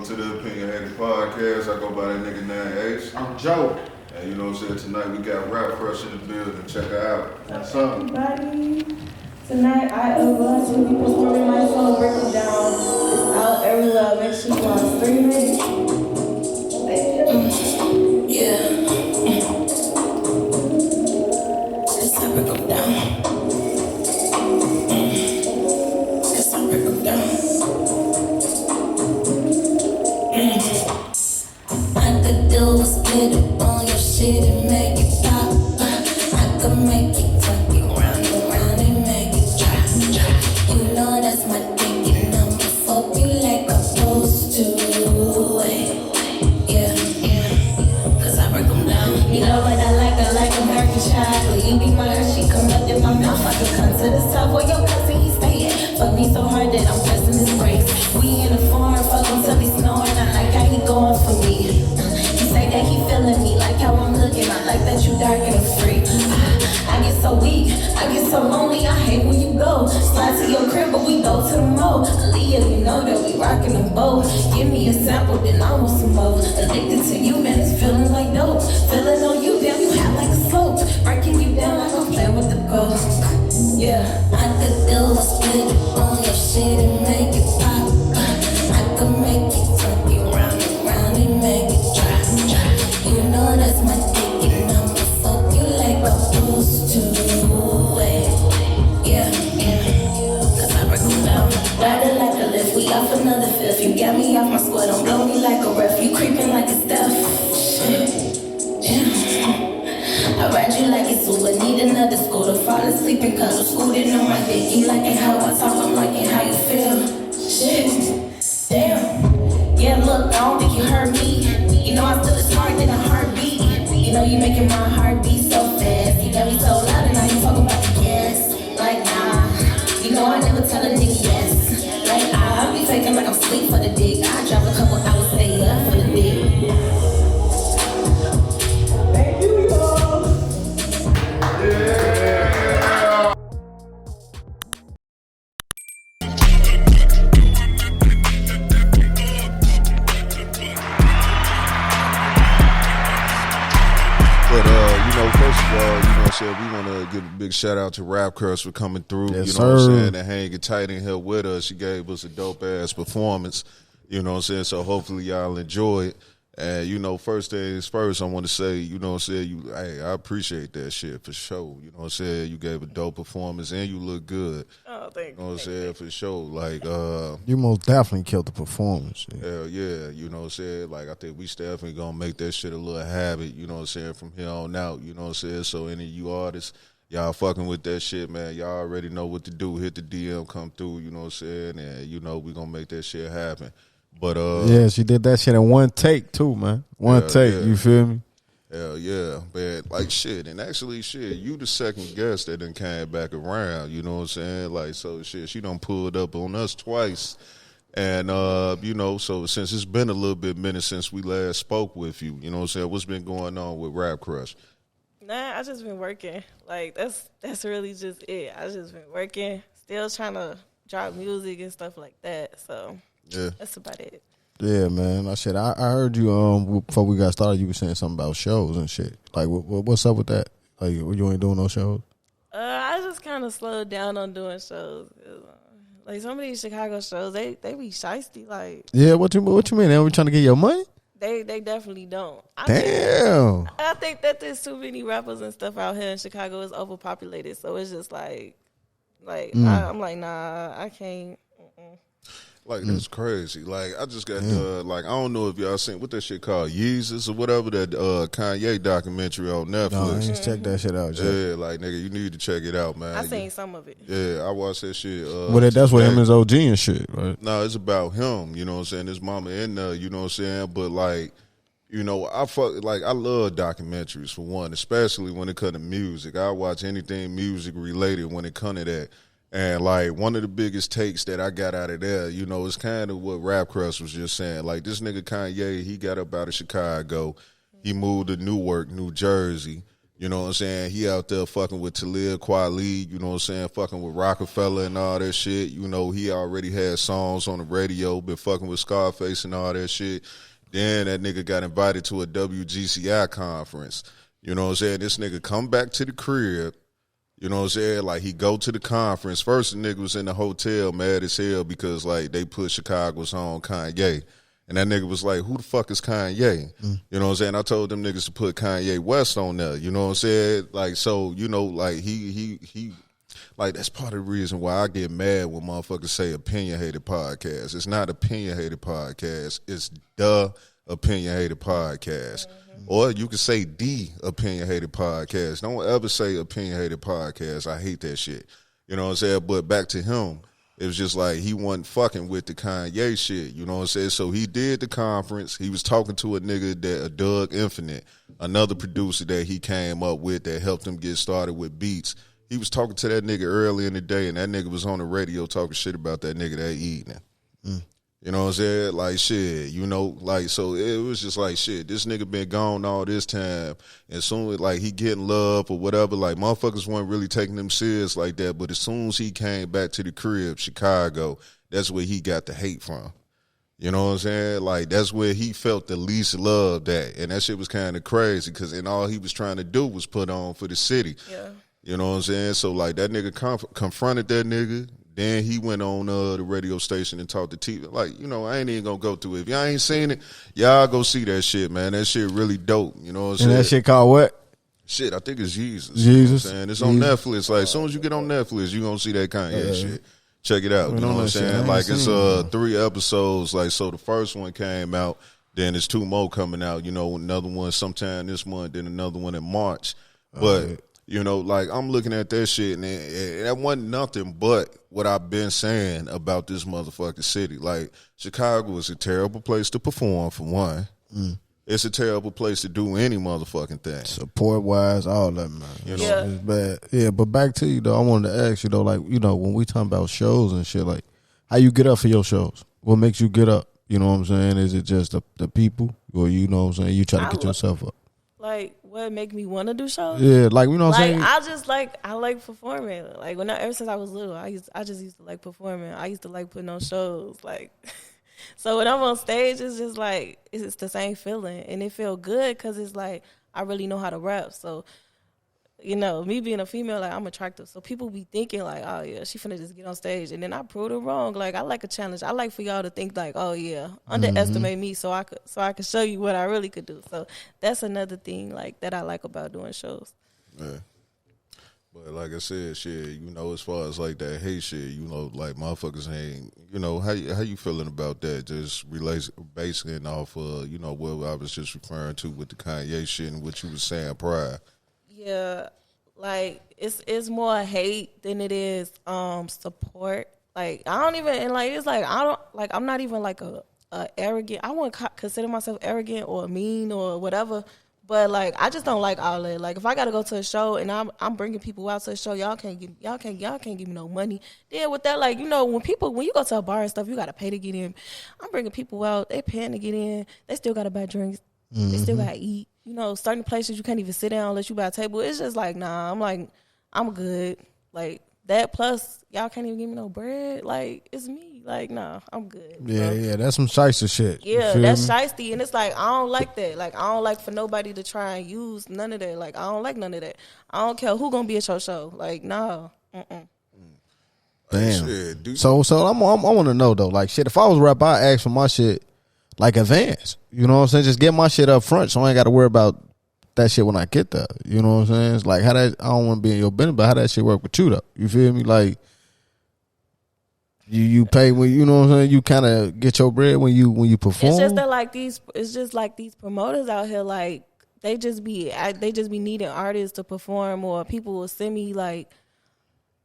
welcome to the Opinion Hated Podcast. I go by that nigga named Ace. I'm Joe. And you know what I'm saying, tonight we got RapCrush in the building. Check her out. What's up? Everybody. Tonight I am going to be performing my song Breaking Down. It's out everywhere. Make sure you want to stream it. Yeah. It's time to break 'em down. It's time to break 'em down. I could do is get it on your shit and make it pop. I could make it turn you round and round and make it drop. You know that's my thing, and I'ma fuck you like I'm supposed to. Yeah, cause I break 'em down. You know what I like American chocolate. You be my Hershey, come up in my mouth. I could come to the top where your cousin he staying. Fuck me so hard that I'm pressing his brakes. We in the farm, fuck him till he snoring. I like how he going for me. He say that he feeling me, like how I'm looking. I like that you dark and free. I get so weak, I get so lonely. I hate when you go. Slide to your crib, but we go to the mall. Aaliyah, you know that we rockin' them both. Give me a sample, then I want some more. Addicted to you, man, it's feeling like dope. Feeling on you, damn, you have like a slope. Breaking you down like I'm playing with the ghost. Yeah, I could do is spit on your shit and make it pop. I could make it turn you round and round and make it drop. You know that's my thing, and I'ma fuck you like I'm supposed to. Yeah, cause I break 'em down. Ride it like a lift, we off another fifth. You got me off my squad, don't blow me like a ref. You creeping like a Steph. I ride you like it's Uber, need another scooter. Fall asleep and cuddle, scooting on my dick. You liking how I talk, I'm liking how you feel. Shit, damn. Yeah, look, I don't think you heard me. You know I still as hard than a heartbeat. You know you making my heart beat so fast. You got me so loud and now you talking about the gas. Like nah, you know I never tell a nigga yes. Like I be faking like I'm asleep for the dick. I drop a couple hours, stay up for the dick. We want to give a big shout out to RapCrush for coming through. Yes, you know what I'm sir. saying, and hanging tight in here with us. She gave us a dope ass performance. You know what I'm saying? So hopefully y'all enjoy it. And you know, first things first, I want to say, you know what I'm saying, I appreciate that shit for sure. You know what I'm saying? You gave a dope performance and you look good. Oh, thank you. You know what I'm saying? For sure. Like You most definitely killed the performance. hell yeah, you know what I'm saying? Like, I think we definitely gonna make that shit a little habit, you know what I'm saying, from here on out, you know what I'm saying? So any of you artists, y'all fucking with that shit, man, y'all already know what to do. Hit the DM, come through, you know what I'm saying? And, you know, we gonna make that shit happen. But, Yeah, she did that shit in one take, too, man. One take, yeah. you feel me? hell yeah, man, like shit. And actually, shit, you the second guest that done came back around, you know what I'm saying? Like, so shit, she done pulled up on us twice. And, you know, so since it's been a little bit minute since we last spoke with you, you know what I'm saying? What's been going on with RapCrush? Nah, I just been working. Like that's really just it. I just been working, still trying to drop music and stuff like that. So Yeah. that's about it. Yeah, man. I heard you before we got started. You were saying something about shows and shit. Like, what's up with that? Like, you ain't doing no shows? I just kind of slowed down on doing shows. Like some of these Chicago shows, they be shiesty. Like Yeah, what you mean? They were trying to get your money? they definitely don't. Damn. I think that there's too many rappers and stuff out here in Chicago. It's overpopulated, so it's just like I'm like, nah, I can't. Like, that's crazy. Like, I just got like, I don't know if y'all seen what that shit called, Yeezus or whatever, that Kanye documentary on Netflix. No, I ain't check that shit out. Yeah, like, nigga, you need to check it out, man. I seen some of it. Yeah, I watched that shit. Well, that's what him and OG and shit, right? No, it's about him, you know what I'm saying? His mama in there, you know what I'm saying? But, like, you know, I love documentaries, for one, especially when it comes to music. I watch anything music related when it comes to that. And, like, one of the biggest takes that I got out of there, you know, is kind of what RapCrush was just saying. Like, this nigga Kanye, he got up out of Chicago. He moved to Newark, New Jersey. You know what I'm saying? He out there fucking with Talib Kweli, you know what I'm saying? Fucking with Rockefeller and all that shit. You know, he already had songs on the radio, been fucking with Scarface and all that shit. Then that nigga got invited to a WGCI conference. You know what I'm saying? This nigga come back to the crib. You know what I'm saying? Like, he go to the conference. First, the nigga was in the hotel mad as hell because, like, they put Chicago's home Kanye. And that nigga was like, who the fuck is Kanye? You know what I'm saying? I told them niggas to put Kanye West on there. You know what I'm saying? Like, so, you know, like, he like, that's part of the reason why I get mad when motherfuckers say opinion-hated podcast. It's not opinion-hated podcast. It's the opinion-hated podcast. Or you can say the opinion-hated podcast. Don't ever say opinion-hated podcast. I hate that shit. You know what I'm saying? But back to him. It was just like he wasn't fucking with the Kanye shit, you know what I'm saying? So he did the conference. He was talking to a nigga, Doug Infinite, another producer that he came up with that helped him get started with beats. He was talking to that nigga early in the day, and that nigga was on the radio talking shit about that nigga that evening. You know what I'm saying? Like, shit, you know, like, so it was just like, shit, this nigga been gone all this time, and soon as, like, he getting love or whatever, like, motherfuckers weren't really taking him serious like that, but as soon as he came back to the crib, Chicago, that's where he got the hate from. You know what I'm saying? Like, that's where he felt the least loved at, and that shit was kind of crazy, because and all he was trying to do was put on for the city. Yeah. You know what I'm saying? So, like, that nigga confronted that nigga. Then he went on the radio station and talked to TV. Like, you know, I ain't even gonna go through it. If y'all ain't seen it, y'all go see that shit, man. That shit really dope. You know what I'm saying? And that shit called what? Shit, I think it's Jesus. Jesus. You know what I'm saying? It's on Netflix. Like, as soon as you get on Netflix, you gonna see that Kanye shit. Check it out. You know what I'm saying? Like, it's 3 episodes. Like, so the first one came out. Then there's 2 more coming out. You know, another one sometime this month. Then another one in March. But you know, like, I'm looking at that shit, and that wasn't nothing but what I've been saying about this motherfucking city. Like, Chicago is a terrible place to perform, for one. It's a terrible place to do any motherfucking thing. Support-wise, all that, man. You know? Yeah. It's bad. Yeah, but back to you, though, I wanted to ask you, though, like, you know, when we talking about shows and shit, like, how you get up for your shows? What makes you get up? You know what I'm saying? Is it just the people? Or, you know what I'm saying, you try to get yourself up? Like, what make me want to do shows? Yeah, like, you know what I'm saying? I like performing. Like, ever since I was little, I just used to like performing. I used to like putting on shows. Like, so when I'm on stage, it's just like, it's the same feeling. And it feel good because it's like, I really know how to rap. So, you know, me being a female, like, I'm attractive. So people be thinking like, oh yeah, she finna just get on stage. And then I proved it wrong. Like, I like a challenge. I like for y'all to think like, oh yeah, underestimate me so I could show you what I really could do. So that's another thing like that I like about doing shows. Yeah. But like I said, shit, you know, as far as like that hate shit, you know, like, motherfuckers ain't, you know, how you feeling about that? Just basing off of, you know, what I was just referring to with the Kanye shit and what you was saying prior. Yeah, like, it's more hate than it is support. Like, I don't even, and like, it's like, I'm not even like a arrogant. I wouldn't consider myself arrogant or mean or whatever. But like, I just don't like all that. Like, if I gotta go to a show and I'm bringing people out to a show, y'all can't give me no money. Then with that, like, you know, when you go to a bar and stuff, you gotta pay to get in. I'm bringing people out, they paying to get in. They still gotta buy drinks. They still gotta eat. You know, certain places you can't even sit down unless you buy a table. It's just like, nah, I'm good. Like, that plus, y'all can't even give me no bread. Like, it's me. Like, nah, I'm good. Yeah, that's some shiesty shit. Yeah, that's shiesty. And it's like, I don't like that. Like, I don't like for nobody to try and use none of that. Like, I don't like none of that. I don't care who gonna be at your show. Like, no. Damn. Shit, So I want to know, though, like, shit, if I was a rapper, I'd ask for my shit like advance. You know what I'm saying? Just get my shit up front so I ain't got to worry about that shit when I get there. You know what I'm saying? It's like, how that, I don't want to be in your business, but how that shit work with you, though? You feel me? Like, you pay when, you know what I'm saying? You kind of get your bread when you perform. It's just that these promoters out here, like, they just be needing artists to perform, or people will send me like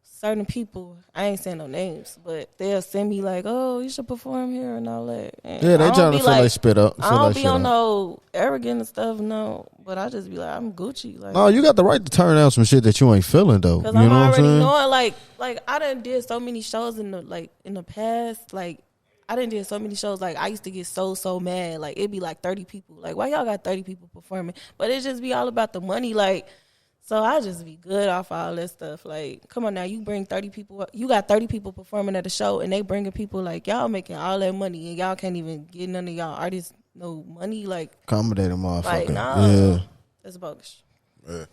certain people. I ain't saying no names, but they'll send me like, oh, you should perform here and all that. And yeah, they trying to feel like spit up. I don't be on no arrogant and stuff, no. But I just be like, I'm Gucci. Like, no, you got the right to turn down some shit that you ain't feeling though. Because you I'm know already what I'm knowing, like I done did so many shows in the past. Like, I done did so many shows. Like, I used to get so mad. Like, it'd be like 30 people. Like, why y'all got 30 people performing? But it just be all about the money. Like, So I just be good off all that stuff. Like, come on now, you bring 30 people up. You got 30 people performing at a show, and they bringing people like, y'all making all that money, and y'all can't even get none of y'all artists no money. Like, Accommodate a motherfucker. like, nah, Yeah. that's bogus. Yeah.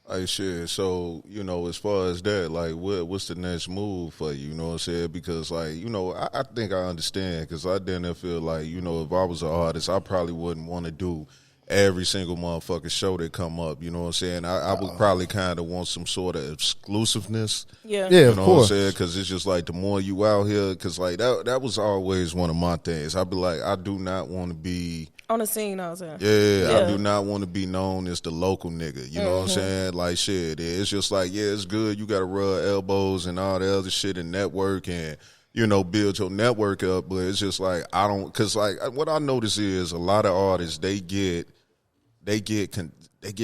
Like shit. So, as far as that, like, what's the next move for you? You know what I'm saying? Because, like, I think I understand. Because I didn't feel like, if I was an artist, I probably wouldn't want to do every single motherfucking show that come up. You know what I'm saying? I would probably kind of want some sort of exclusiveness. Yeah. Yeah, You of know course. what I'm saying? Because it's just like the more you out here, because like that was always one of my things. I'd be like, I do not want to be On the scene, I was saying. Yeah, I do not want to be known as the local nigga. You know what I'm saying? Like, shit, it's just like, yeah, it's good. You got to rub elbows and all the other shit and network and, build your network up. But it's just like, I don't, because, like, what I notice is a lot of artists, they get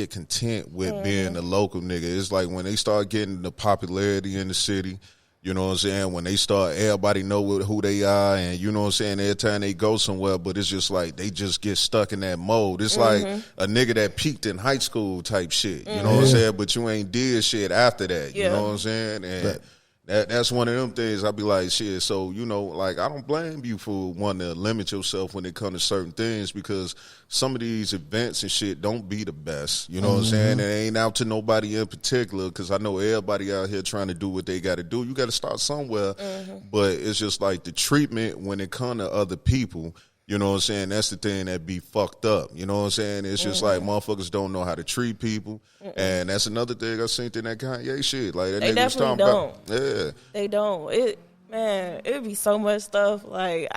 content with being a local nigga. It's like when they start getting the popularity in the city, you know what I'm saying? When they start, everybody know who they are, and you know what I'm saying? Every time they go somewhere, but it's just like they just get stuck in that mode. It's like a nigga that peaked in high school type shit. You know what I'm saying? But you ain't did shit after that. You know what I'm saying? And that's one of them things. I be like, shit. So like I don't blame you for wanting to limit yourself when it comes to certain things because some of these events and shit don't be the best. You know what I'm saying? It ain't out to nobody in particular because I know everybody out here trying to do what they got to do. You got to start somewhere, but it's just like the treatment when it comes to other people. You know what I'm saying? That's the thing that be fucked up. You know what I'm saying? It's just like motherfuckers don't know how to treat people. And that's another thing I seen in that Kanye shit. Like that They nigga was talking definitely about. Yeah. They don't. It be so much stuff. Like,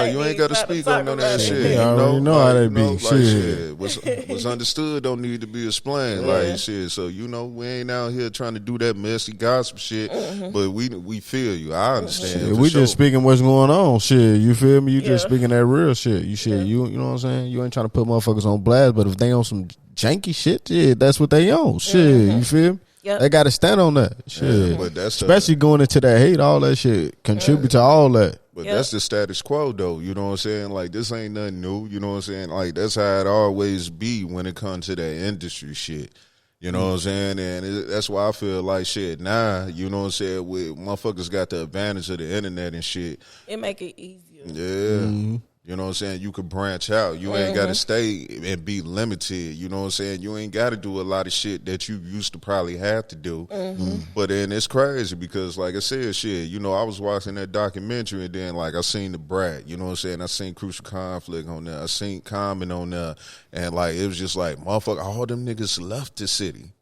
You ain't got to speak on none of that shit. Yeah, I already know how they be. Shit. What's understood don't need to be explained. Like shit. So we ain't out here trying to do that messy gossip shit. But we feel you. I understand. Yeah, we just speaking what's going on. Shit, you feel me? You just Yeah. speaking that real shit. You know what I'm saying? You ain't trying to put motherfuckers on blast, but if they on some janky shit, yeah, that's what they on. Shit, you feel me? Yep. They got to stand on that shit. Yeah, but that's especially going into that hate, all that shit contribute to all that. But that's the status quo, though. You know what I'm saying? Like, this ain't nothing new. You know what I'm saying? Like, that's how it always be when it comes to that industry shit. You know what I'm saying? And that's why I feel like shit now, you know what I'm saying? With motherfuckers got the advantage of the internet and shit. It make it easier. Yeah. You know what I'm saying? You could branch out. You ain't got to stay and be limited. You know what I'm saying? You ain't got to do a lot of shit that you used to probably have to do. But then it's crazy because, like I said, shit, I was watching that documentary and then, like, I seen The Brat. You know what I'm saying? I seen Crucial Conflict on there. I seen Common on there. And, like, it was just like, motherfucker, all them niggas left the city.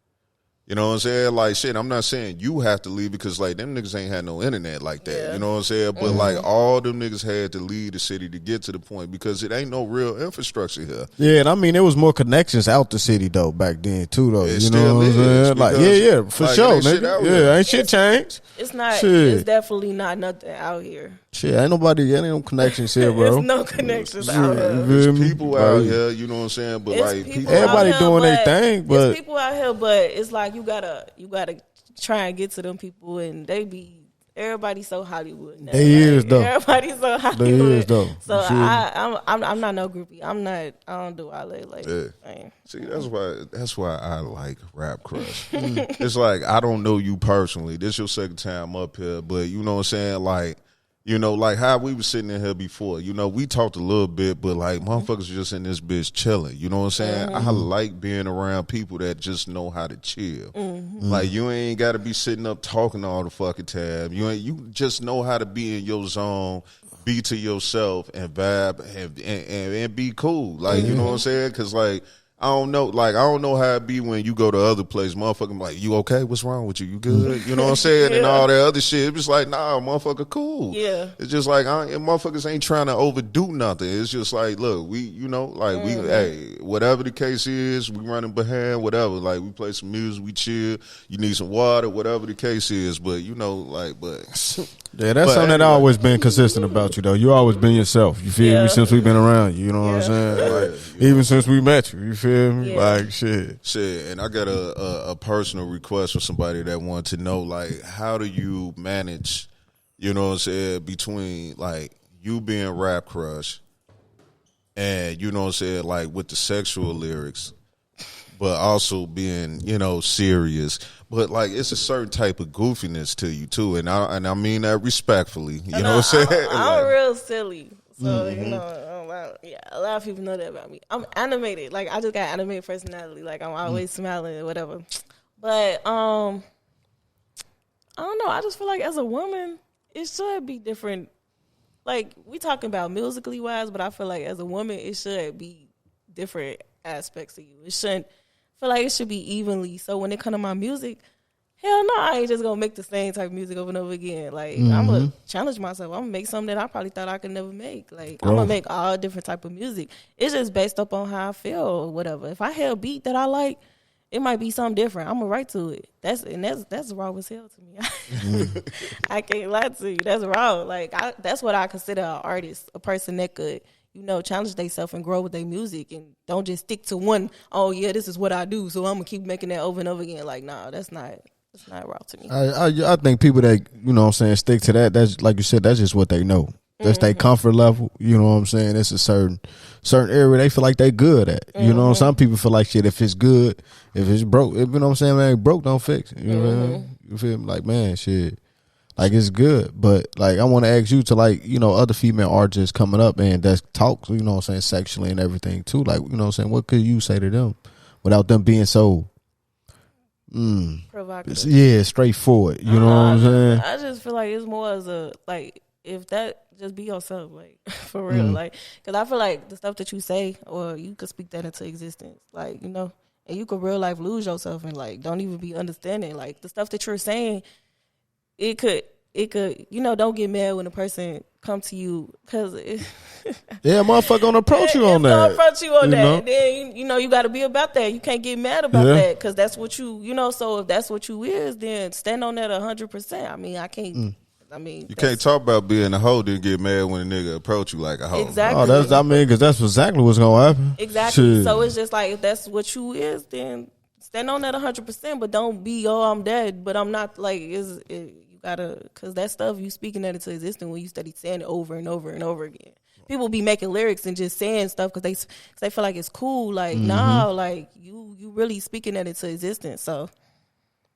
You know what I'm saying? Like, shit, I'm not saying you have to leave because, like, them niggas ain't had no internet like that. Yeah. You know what I'm saying? But, like, all them niggas had to leave the city to get to the point because it ain't no real infrastructure here. Yeah, and I mean, there was more connections out the city, though, back then, too, though. It you know still what I'm is, saying? Like, yeah, for like, sure, ain't shit nigga. out Yeah, here. ain't shit changed. It's not. Shit. It's definitely not nothing out here. Shit, ain't no connections here, bro. There's no connections out here. You feel There's me? people out here, you know what I'm saying? But, It's like, people Everybody out here, doing their but thing, but- it's people out here, but it's like you gotta try and get to them people, and everybody's so Hollywood now. They is, though. Everybody's so Hollywood. They is, though. So You feel me? I'm not no groupie. I don't do all that. Like, Yeah. See, that's why I like RapCrush. It's like I don't know you personally. This your second time up here, but you know what I'm saying? Like, like how we was sitting in here before. We talked a little bit, but like motherfuckers just in this bitch chilling. You know what I'm saying? I like being around people that just know how to chill. Like you ain't got to be sitting up talking all the fucking time. You just know how to be in your zone. Be to yourself and vibe and be cool. Like, you know what I'm saying? Because, like, I don't know how it be when you go to other places. Motherfucker, like, you okay? What's wrong with you? You good? You know what I'm saying? And all that other shit. It's just like, nah, motherfucker, cool. Yeah. It's just like, motherfuckers ain't trying to overdo nothing. It's just like, look, we, hey, whatever the case is, we running behind, whatever. Like, we play some music, we chill. You need some water, whatever the case is. But, Yeah, that's something that always been consistent about you, though. You always been yourself. You feel me? Since we've been around you, you know what I'm saying? Like, even since we met you, you feel me? Yeah. Like, shit. Shit, and I got a personal request from somebody that wanted to know, like, how do you manage, you know what I'm saying, between, like, you being RapCrush and, you know what I'm saying, like, with the sexual lyrics, but also being, you know, serious. But like, it's a certain type of goofiness to you too, and I mean that respectfully. You know what I'm saying? I'm real silly, so you know, yeah, a lot of people know that about me. I'm animated, like I just got animated personality, like I'm always smiling or whatever. But I don't know. I just feel like as a woman, it should be different. Like we talking about musically wise, but I feel like as a woman, it should be different aspects of you. It shouldn't feel like it should be evenly. So when it come to my music, hell no, I ain't just gonna make the same type of music over and over again. Like I'm gonna challenge myself. I'm gonna make something that I probably thought I could never make. Like I'm gonna make all different type of music. It's just based up on how I feel or whatever. If I hear a beat that I like, it might be something different. I'm gonna write to it. That's raw as hell to me. I can't lie to you. That's raw. Like that's what I consider an artist, a person that could, you know, challenge themselves and grow with their music and don't just stick to one. Oh yeah, this is what I do, so I'm gonna keep making that over and over again. Like nah, that's not raw to me. I think people that, you know what I'm saying, stick to that, that's like you said, that's just what they know. That's their comfort level. You know what I'm saying? It's a certain area they feel like they good at. You know, some people feel like shit, if it's good, if it's broke, you know what I'm saying, man, broke don't fix it. You know what I mean? You feel me? Like, man, shit. Like it's good. But like I want to ask you to, like, you know, other female artists coming up and that talk, you know what I'm saying, sexually and everything too. Like, you know what I'm saying, what could you say to them without them being so provocative? Yeah, straightforward. You know what I'm saying? I just feel like it's more as a, like, if that, just be yourself, like, for real. Like, because I feel like the stuff that you say, or you could speak that into existence, like, you know, and you could real life lose yourself and, like, don't even be understanding. Like, the stuff that you're saying, it could, you know, don't get mad when a person come to you, because yeah, motherfucker gonna approach you on that. Gonna approach you on that. Know? Then, you know, you got to be about that. You can't get mad about that, because that's what you know, so if that's what you is, then stand on that 100%. I mean, I can't. I mean, you can't talk about being a hoe then get mad when a nigga approach you like a hoe. Exactly. Oh, because that's exactly what's gonna happen. Exactly. Shit. So it's just like, if that's what you is, then stand on that 100%. But don't be, oh, I'm dead, but I'm not. Like, you gotta, because that stuff, you speaking that into existence when you study saying it over and over and over again. People be making lyrics and just saying stuff because they feel like it's cool. Like, nah, like you really speaking that into existence. So.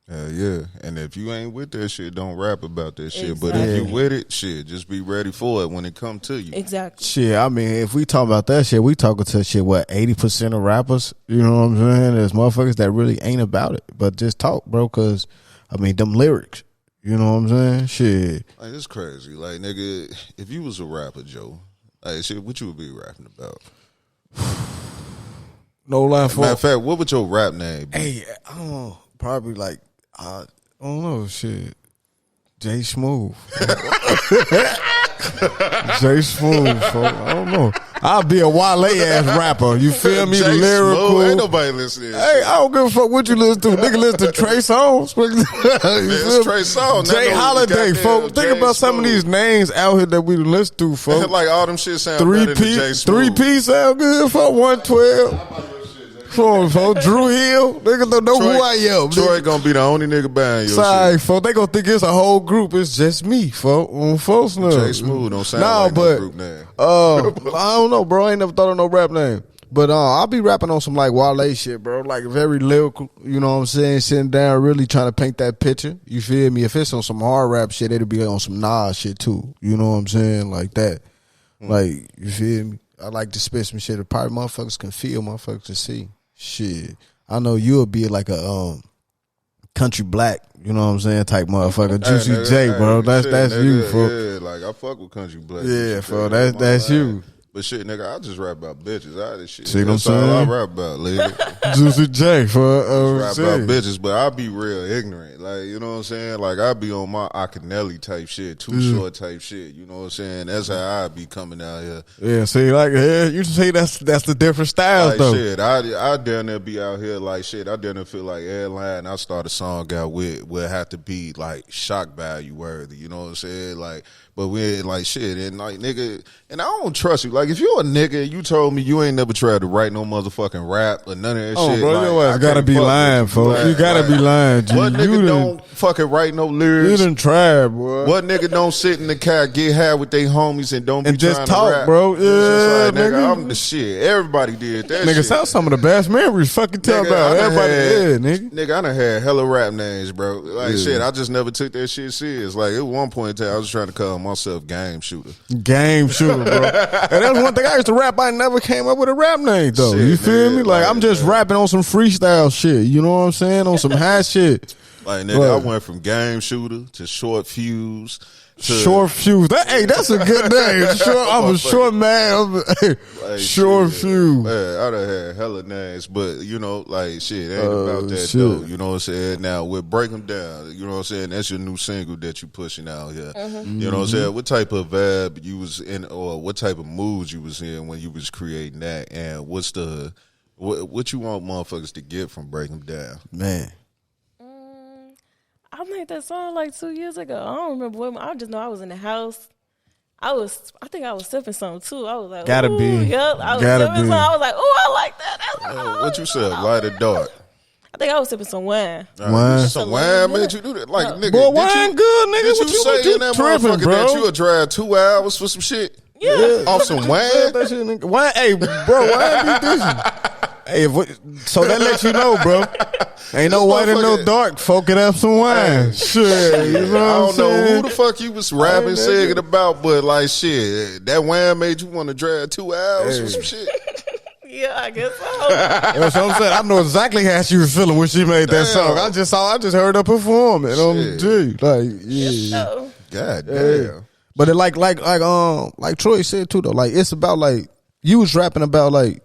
Yeah, and if you ain't with that shit, don't rap about that shit. But if you with it, shit, just be ready for it when it come to you. Exactly. Shit, I mean, if we talk about that shit, we talking to shit, what, 80% of rappers, you know what I'm saying? There's motherfuckers that really ain't about it, but just talk, bro, because, I mean, them lyrics, you know what I'm saying? Shit. Like, it's crazy. Like, nigga, if you was a rapper, Joe, like, shit, what you would be rapping about? No lie for. Matter of fact, what would your rap name be? Hey, I don't know, probably like, I don't know, shit. Jay Smooth. Jay Smooth, folks. I don't know. I'll be a Wale ass rapper. You feel me? Jay Lyrical. Smooth. Ain't nobody listening to this Hey, shit. I don't give a fuck what you listen to. Nigga listen to Trey Songz. It's Trey Songz. Jay Holiday, Goddamn folks. Think Jay about some of Smooth. these names out here that we listen to, folks. Like, all them shit sound better than Jay Smooth. 3P sound good for 112. Come on, folks. Drew Hill. Niggas don't know who I am. Troy gonna be the only nigga buying your Sorry, shit. folks. They gonna think it's a whole group. It's just me, folks. Folks know. Jay Smooth don't sound like no group name. I don't know, bro. I ain't never thought of no rap name. But I'll be rapping on some like Wale shit, bro. Like very lyrical, you know what I'm saying? Sitting down, really trying to paint that picture. You feel me? If it's on some hard rap shit, it'll be on some Nas shit too. You know what I'm saying? Like that. Like, you feel me? I like to spit some shit that probably motherfuckers can feel, motherfuckers can see. Shit. I know you'll be like a country black, you know what I'm saying, type motherfucker. Juicy nigga, J, bro. That's nigga, you, folks. Yeah, like I fuck with country black. Yeah, for that's you. But shit, nigga, I just rap about bitches. Shit. See what I'm That's all saying? I rap about, lady. Juicy J for Rap about bitches, but I be real ignorant. Like, you know what I'm saying? Like, I be on my Akinelli type shit, Too Short type shit. You know what I'm saying? That's how I be coming out here. Yeah, see, like, yeah, you see, that's the different styles, Like, though. shit, I down there be out here like shit. I down there feel like every line I start a song out with will have to be like shock value worthy. You know what I'm saying? Like, But we ain't like shit. And like, nigga, and I don't trust you. Like, if you're a nigga and you told me you ain't never tried to write no motherfucking rap or none of that shit. Bro, like, your ass gotta be lying, folks. You gotta be lying, G. What nigga don't fucking write no lyrics? You done tried, boy. What nigga don't sit in the car, get high with their homies and don't be and just trying talk, to rap? bro. Yeah, like, nigga. I'm the shit. Everybody did that nigga, shit. sound some of the best memories. Fucking tell Nigga, about I done everybody. had- Nigga. Nigga, I done had hella rap names, bro. Like, shit, I just never took that shit serious. Like, at one point in time, I was trying to call myself Game Shooter. Game shooter, bro. And that's one thing I used to rap. I never came up with a rap name, though. Shit, you feel nigga, me? Like, I'm just rapping on some freestyle shit. You know what I'm saying? On some high shit. Like, nigga, I went from Game Shooter to Short Fuse. Short Fuse. That's a good name. I'm a short man. Like, Short shit, Fuse. Man, I done had hella names, but you know, like shit, it ain't about that shit. though. You know what I'm saying? Now with Break 'Em Down, you know what I'm saying? That's your new single that you pushing out here. You know what I'm saying? What type of vibe you was in, or what type of moods you was in when you was creating that, and what's the what you want motherfuckers to get from Break 'Em Down? Man. I made that song like 2 years ago. I don't remember what. I just know I was in the house. I think I was sipping something too. I was like, Gotta ooh, be. Yep. I was Gotta sipping be. something. I was like, oh, I like that. That's What you said? Light or dark? I think I was sipping some wine. Wine. Some wine made you do that? Like, nigga, Boy, did wine you, good, nigga. Did What you say in that tripping, motherfucker bro? that you would drive 2 hours for some shit? Yeah. Off some wine? That shit, nigga. Wine, hey, bro, wine be dishing. Hey, so that lets you know, bro. Ain't no white and no dark. Folk it up some wine. Shit, you know what I I'm don't know saying? who the fuck you was rapping, singing about, but like shit, that wine made you want to drive 2 hours for some shit. Yeah, I guess so. That's what I'm saying. I know exactly how she was feeling when she made that song. I just heard her perform it on the G. Like, yeah. So, God damn. But it like Troy said too though. Like it's about like you was rapping about like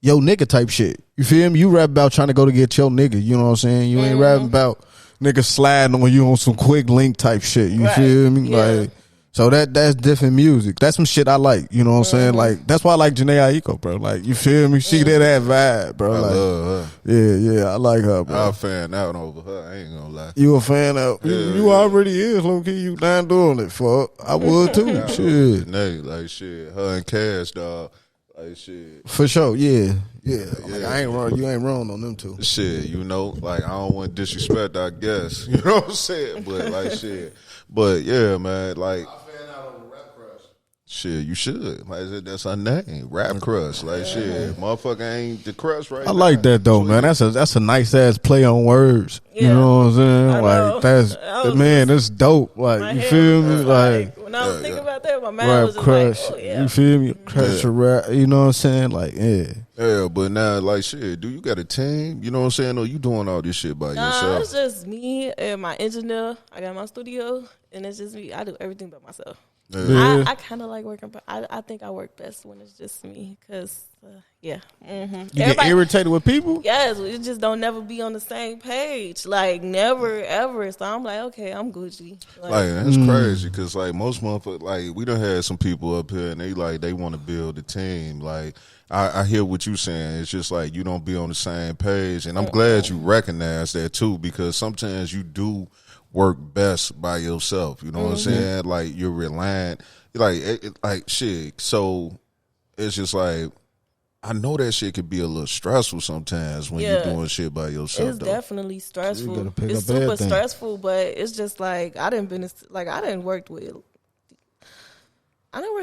yo nigga type shit. You feel me? You rap about trying to go to get your nigga. You know what I'm saying? You ain't rapping about niggas sliding on you on some quick link type shit. You feel me? Yeah. Like so that's different music. That's some shit I like. You know what I'm saying? Like that's why I like Janae Aiko, bro. Like you feel me? She did that vibe, bro. I Like love her. yeah, I like her, bro. I'll fan out over her. I ain't gonna lie. You a fan of you already is, low key. You down doing it, fuck. I would too. Shit. Janae, like shit. Her and Cash, dog. Like shit. For sure, yeah. Like, I ain't wrong. You ain't wrong on them two. Shit, you know, like I don't want to disrespect, I guess. You know what I'm saying? But like shit. But yeah, man, like shit, you should. Like I said, that's her name, RapCrush. Like shit, motherfucker ain't the crush right I now. like that though, man. That's a nice ass play on words. You Yeah. know what I'm saying? I know. Like that's man, that's dope. my Like you head feel was me? Like when I was thinking about that, my mind rap was just crush. like, oh yeah. You feel me? Crush a rap. You know what I'm saying? Like yeah. Yeah, but now, like, shit, do you got a team? You know what I'm saying? Or you doing all this shit by Nah, yourself? it's just me and my engineer. I got my studio, and it's just me. I do everything by myself. Yeah. I kind of like working, but I think I work best when it's just me. Cause yeah, You get irritated with people? Yes, we just don't never be on the same page. Like never ever. So I'm like, okay, I'm Gucci. Like, that's crazy because, like, most motherfuckers, like, we done had some people up here and they want to build a team. Like, I hear what you saying. It's just like you don't be on the same page. And I'm glad you recognize that, too, because sometimes you do work best by yourself. You know what I'm saying? Like, you're reliant. Like shit. So it's just like, I know that shit could be a little stressful sometimes when you're doing shit by yourself. it's though. definitely stressful. gotta pick It's up super everything. stressful, but it's just like I didn't work with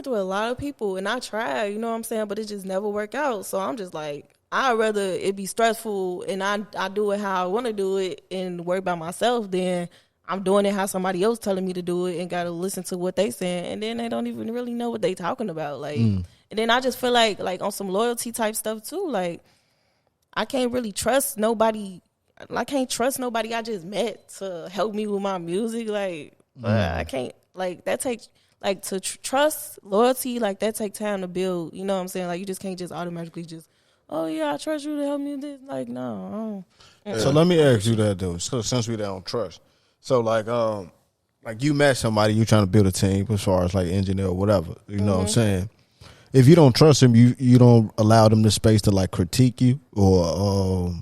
a lot of people, and I tried, you know what I'm saying, but it just never worked out. So I'm just like, I'd rather it be stressful and I do it how I want to do it and work by myself than I'm doing it how somebody else telling me to do it and got to listen to what they saying, and then they don't even really know what they talking about. Like, and then I just feel like on some loyalty type stuff too. Like, I can't really trust nobody. I can't trust nobody I just met to help me with my music. Like, I can't. Like, that takes like to trust, loyalty. Like, that take time to build. You know what I'm saying? Like, you just can't just automatically just, oh yeah, I trust you to help me with this. Like, no. I don't. So let me ask you that though. So since we don't trust, so like you met somebody, you trying to build a team as far as like engineer or whatever. You know what I'm saying? If you don't trust them, you don't allow them the space to like critique you or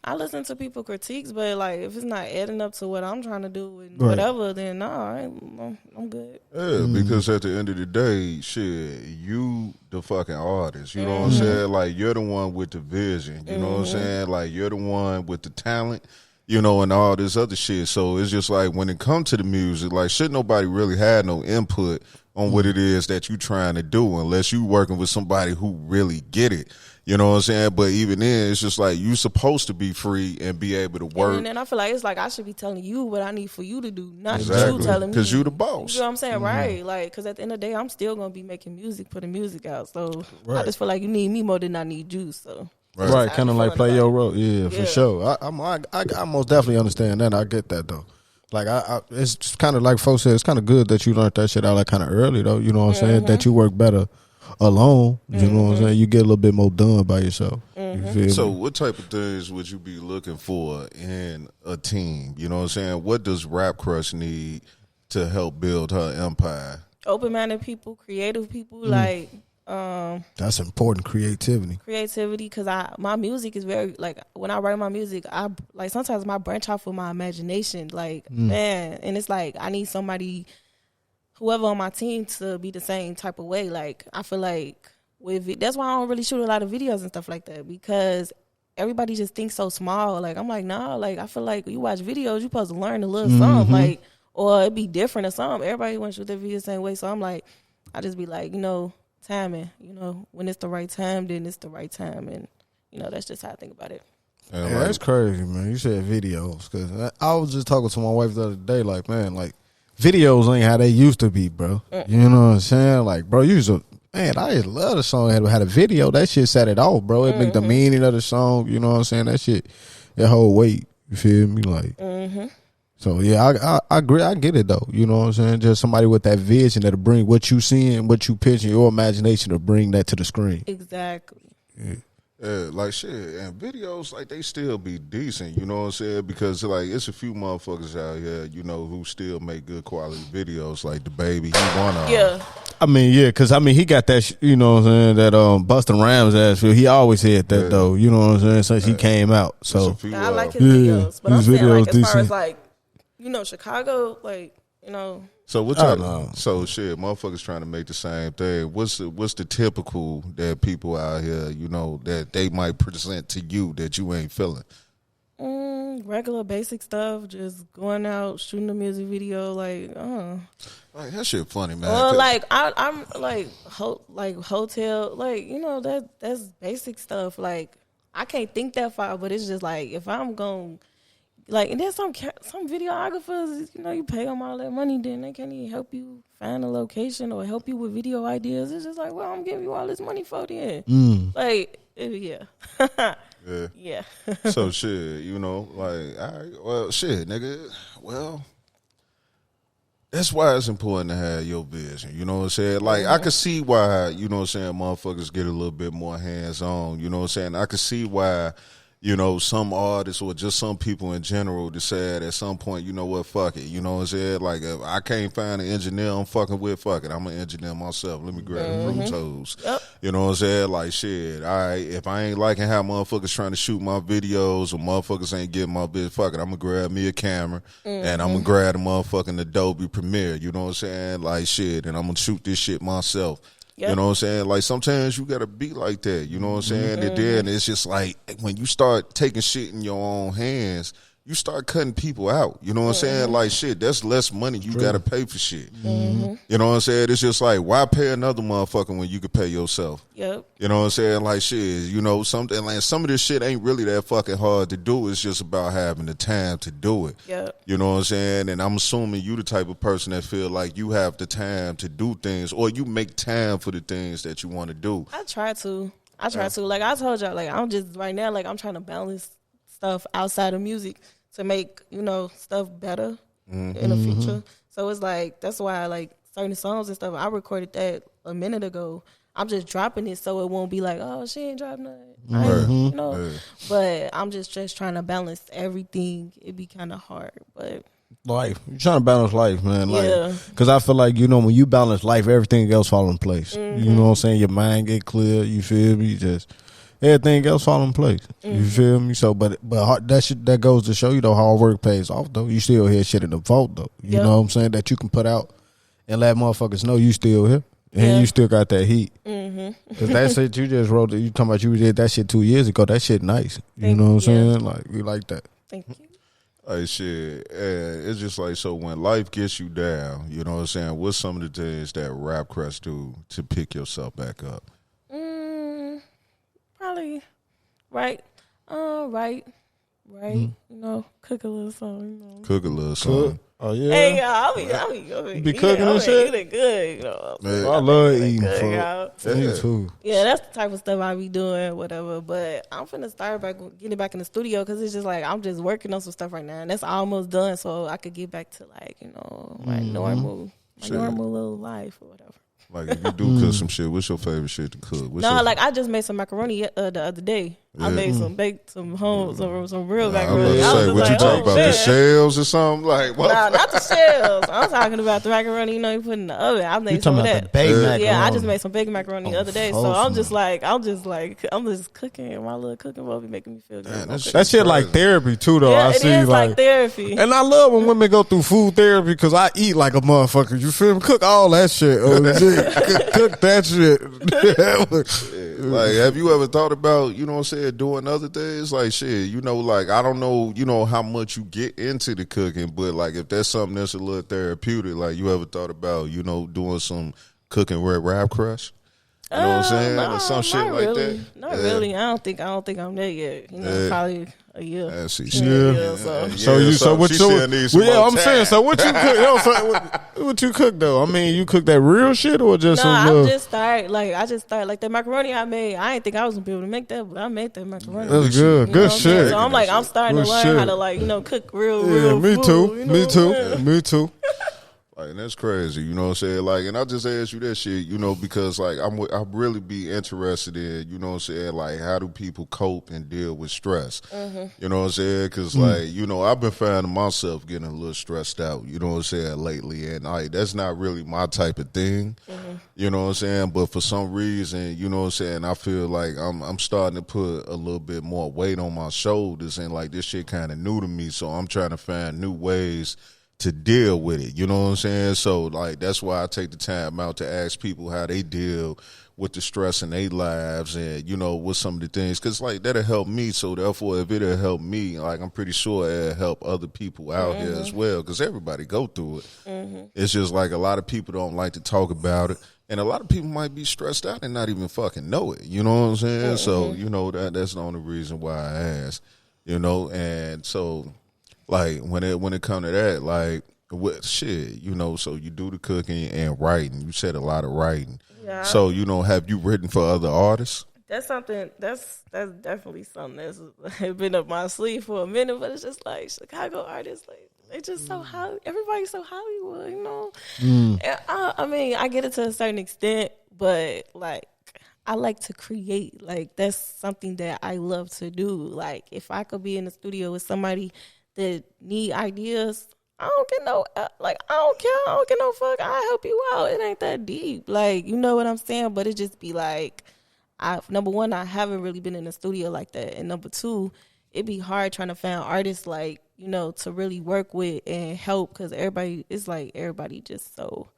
I listen to people critiques, but like if it's not adding up to what I'm trying to do and Right. whatever, then no, I'm good. Yeah, because at the end of the day, shit, you the fucking artist. You know what I'm saying? Like, you're the one with the vision. You know what I'm saying? Like, you're the one with the talent, you know, and all this other shit. So it's just like when it comes to the music, like, shit, nobody really had no input on what it is that you trying to do unless you working with somebody who really get it. You know what I'm saying? But even then, it's just like you supposed to be free and be able to work. And then I feel like it's like I should be telling you what I need for you to do, not Exactly. you telling me. Because you the boss. You know what I'm saying? Right. Like, because at the end of the day, I'm still going to be making music, putting music out. So I Right. just feel like you need me more than I need you. So Right, kind of like play your role. Yeah, for Yeah. sure. I most definitely understand that. I get that though. Like it's kind of like folks said. It's kind of good that you learned that shit out like kind of early though. You know what I'm saying? That you work better alone. You know what I'm saying? You get a little bit more done by yourself. You feel So me? what type of things would you be looking for in a team? You know what I'm saying? What does RapCrush need to help build her empire? open-minded people, creative people, like That's important. Creativity. because my music is very, like, when I write my music, I like sometimes I branch off of my imagination, like man, and it's like I need somebody, whoever on my team, to be the same type of way. Like I feel like that's why I don't really shoot a lot of videos and stuff like that, because everybody just thinks so small. Like I'm like, nah, like I feel like you watch videos, you supposed to learn a little something, like, or it be different or something. Everybody wants to shoot their video the same way, so I'm like, I just be like, timing, when it's the right time, then it's the right time, and that's just how I think about it. And Yeah, that's crazy, man. You said videos, because I was just talking to my wife the other day, like, man, like, videos ain't how they used to be, bro. You know what I'm saying? Like, bro, man, I just love the song had a video. That shit set it off, bro. It make the meaning of the song, you know what I'm saying? That shit, that whole weight, you feel me? Like, so, yeah, I agree. I get it, though. You know what I'm saying? Just somebody with that vision that'll bring what you seeing, what you picture, your imagination to bring that to the screen. Exactly. Yeah, like shit, and videos, like, they still be decent, you know what I'm saying? Because, like, it's a few motherfuckers out here, who still make good quality videos, like the baby, he one of them. Yeah. I mean, yeah, because, I mean, he got that, you know what I'm saying, that Busta Rhymes ass feel. He always had that, though, you know what I'm saying, since he came out. So, I like his videos, but I'm his saying, like, videos as far decent. as, like, Chicago, like, So what I type? know. So shit, motherfuckers trying to make the same thing. What's the typical that people out here, that they might present to you that you ain't feeling? regular basic stuff, just going out, shooting a music video, like, Like, that shit funny, man. Well, like I'm like hotel, like that's basic stuff. Like I can't think that far, but it's just like if I'm going, like, and then some videographers, you pay them all that money, then they can't even help you find a location or help you with video ideas. It's just like, well, I'm giving you all this money for it. Like, yeah. Yeah. Yeah. So shit, like, all right, well, shit, nigga. Well, that's why it's important to have your vision. You know what I'm saying? Like, I could see why, motherfuckers get a little bit more hands on. You know what I'm saying? I could see why, some artists or just some people in general decide at some point, you know what, fuck it. You know what I'm saying? Like, if I can't find an engineer I'm fucking with, fuck it. I'm an engineer myself. Let me grab the fruit toes. Yep. You know what I'm saying? Like, shit, all right, if I ain't liking how motherfuckers trying to shoot my videos or motherfuckers ain't getting my bitch, fuck it. I'm going to grab me a camera and I'm going to grab the motherfucking Adobe Premiere. You know what I'm saying? Like, shit, and I'm going to shoot this shit myself. Yep. You know what I'm saying? Like, sometimes you got to be like that. You know what I'm saying? And then it's just like when you start taking shit in your own hands, you start cutting people out. You know what I'm saying? Like, shit, that's less money you got to pay for shit. You know what I'm saying? It's just like, why pay another motherfucker when you could pay yourself? Yep. You know what I'm saying? Like, shit, something like some of this shit ain't really that fucking hard to do. It's just about having the time to do it. Yep. You know what I'm saying? And I'm assuming you the type of person that feel like you have the time to do things, or you make time for the things that you want to do. I try to. Like I told y'all, like I'm just right now, like I'm trying to balance stuff outside of music to make, stuff better in the future. So it's like, that's why, like, certain songs and stuff, I recorded that a minute ago. I'm just dropping it so it won't be like, oh, she ain't dropping nothing. But I'm just trying to balance everything. It'd be kind of hard, but Life. You're trying to balance life, man. Yeah. Because I feel like, when you balance life, everything else fall in place. You know what I'm saying? Your mind get clear. You feel me? everything else fall in place. You feel me? So, but that goes to show you though, hard work pays off though. You still hear shit in the vault though. You know what I'm saying? That you can put out and let motherfuckers know you still here and you still got that heat. Cause that shit you just wrote. You talking about you did that shit 2 years ago. That shit nice. You know what I'm saying? Like we like that. Thank you. Like shit, it's just like, so when life gets you down, you know what I'm saying, what's some of the things that RapCrush do to pick yourself back up? Probably right. You know, cook a little something. You know. Cook a little something. Oh yeah. Hey y'all, I'll be cooking and shit. Eating good, you know. Man, I love eating good, food. y'all. Me too. Yeah, that's the type of stuff I be doing, whatever. But I'm finna start getting back in the studio because it's just like I'm just working on some stuff right now, and that's almost done, so I could get back to like my normal little life or whatever. Like if you do cook some shit, what's your favorite shit to cook? I just made some macaroni the other day. I made some real macaroni. I was say, what you talking about? The shells or something? Like what? Nah, not the shells. I'm talking about the macaroni, you put in the oven. I made some of that. Yeah, I just made some baked macaroni the other day. So I'm just cooking, and my little cooking will be making me feel good. That shit like therapy too, though. Yeah, I see is like therapy. And I love when women go through food therapy because I eat like a motherfucker. You feel me? Cook all that shit. Cook that shit. Like, have you ever thought about, you know what I'm saying, doing other things? Like, shit, you know, like, I don't know, you know, how much you get into the cooking, but, like, if that's something that's a little therapeutic, like, you ever thought about, you know, doing some cooking with RapCrush? You know what I'm saying? No, or some shit like that? Not really. I don't think I'm there yet. You know, probably a year. Yeah, see, So what you? I'm saying. So what you cook? What you cook though? I mean, you cook that real shit or just some? I just started like the macaroni I made. I didn't think I was gonna be able to make that, but I made that macaroni. That's good. Good shit. So I'm starting to learn how to cook real. Me food, too. You know? Me too. Me too. Like, and that's crazy, you know what I'm saying? Like, and I just asked you that shit, you know, because like I really be interested in, you know what I'm saying, like how do people cope and deal with stress? You know what I'm saying? Because like, you know, I've been finding myself getting a little stressed out, you know what I'm saying, lately, and that's not really my type of thing, you know what I'm saying? But for some reason, you know what I'm saying, I feel like I'm starting to put a little bit more weight on my shoulders, and like this shit kind of new to me, so I'm trying to find new ways to deal with it, you know what I'm saying? So like that's why I take the time out to ask people how they deal with the stress in their lives, and you know what some of the things, because like that'll help me. So therefore, if it'll help me, like I'm pretty sure it'll help other people out here as well, because everybody go through it. It's just like a lot of people don't like to talk about it, and a lot of people might be stressed out and not even fucking know it, you know what I'm saying? So you know that's the only reason why I asked, you know. And so like when it come to that, like what shit, you know, so you do the cooking and writing. You said a lot of writing. Yeah. So, you know, have you written for other artists? That's something that's definitely something that's been up my sleeve for a minute, but it's just like Chicago artists, like they just so everybody's so Hollywood, you know. And I mean, I get it to a certain extent, but like I like to create. Like that's something that I love to do. Like if I could be in the studio with somebody that need ideas, I don't get no I don't care. I don't get no fuck. I'll help you out. It ain't that deep. Like, you know what I'm saying? But it just be like, number one, I haven't really been in the studio like that. And number two, it be hard trying to find artists like, you know, to really work with and help, because everybody just so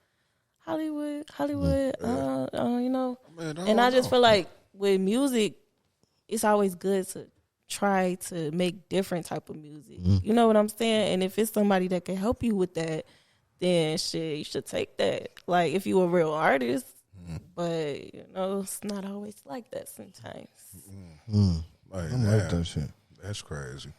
Hollywood, you know. Man, and I just feel like with music, it's always good to try to make different type of music. You know what I'm saying? And if it's somebody that can help you with that, then shit, you should take that. Like if you a real artist, but you know, it's not always like that sometimes. Like, I like that shit. That's crazy.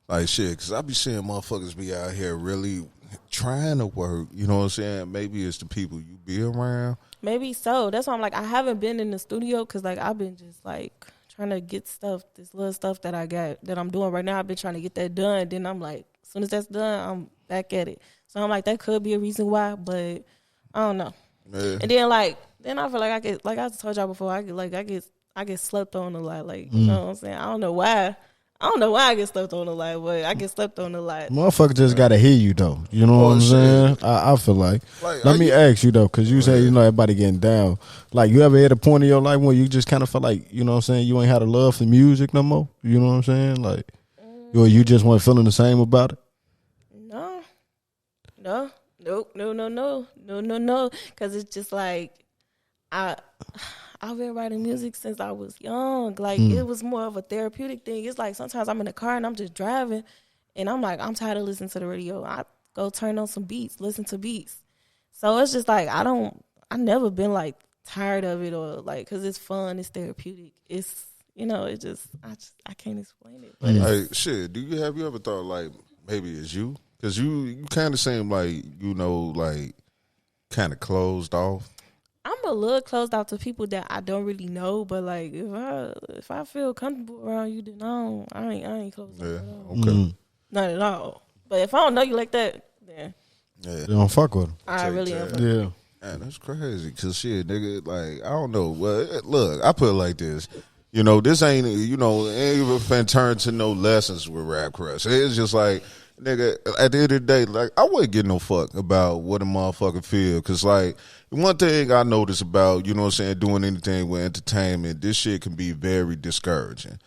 Like shit, because I be seeing motherfuckers be out here really trying to work, you know what I'm saying? Maybe it's the people you be around. Maybe so. That's why I'm like, I haven't been in the studio because like I've been just like trying to get this little stuff that I got, that I'm doing right now. I've been trying to get that done. Then I'm like, as soon as that's done, I'm back at it. So I'm like, that could be a reason why, but I don't know. Yeah. And then I feel like I get, like I told y'all before, I get slept on a lot. Like, you know what I'm saying? I don't know why. I don't know why I get slept on a lot, but I get slept on a lot. Motherfucker just gotta hear you though. You know what I'm saying? I feel like let me ask you though, because you say everybody getting down. Like you ever hit a point in your life where you just kind of felt like you know what I'm saying, you ain't had a love for music no more. You know what I'm saying? Like, or you just weren't feeling the same about it. No. Because it's just like I've been writing music since I was young. Like, it was more of a therapeutic thing. It's like sometimes I'm in the car and I'm just driving, and I'm like, I'm tired of listening to the radio. I go turn on some beats, listen to beats. So it's just like I never been like tired of it or like, because it's fun, it's therapeutic. It's, you know, it just I can't explain it. But like, shit, have you ever thought like maybe it's you? Because you kind of seem like, you know, like kind of closed off. I'm a little closed off to people that I don't really know, but like if I feel comfortable around you, then I ain't closed off at all. Okay. Not at all. But if I don't know you like that, then you don't fuck with them. I really am. Yeah. Man, that's crazy. Cause shit, nigga, like I don't know. Well, look, I put it like this. You know, this ain't ain't even finna turn to no lessons with RapCrush. It's just like, nigga, at the end of the day, like I wouldn't give no fuck about what a motherfucker feel. Cause like one thing I notice about, you know what I'm saying, doing anything with entertainment, this shit can be very discouraging.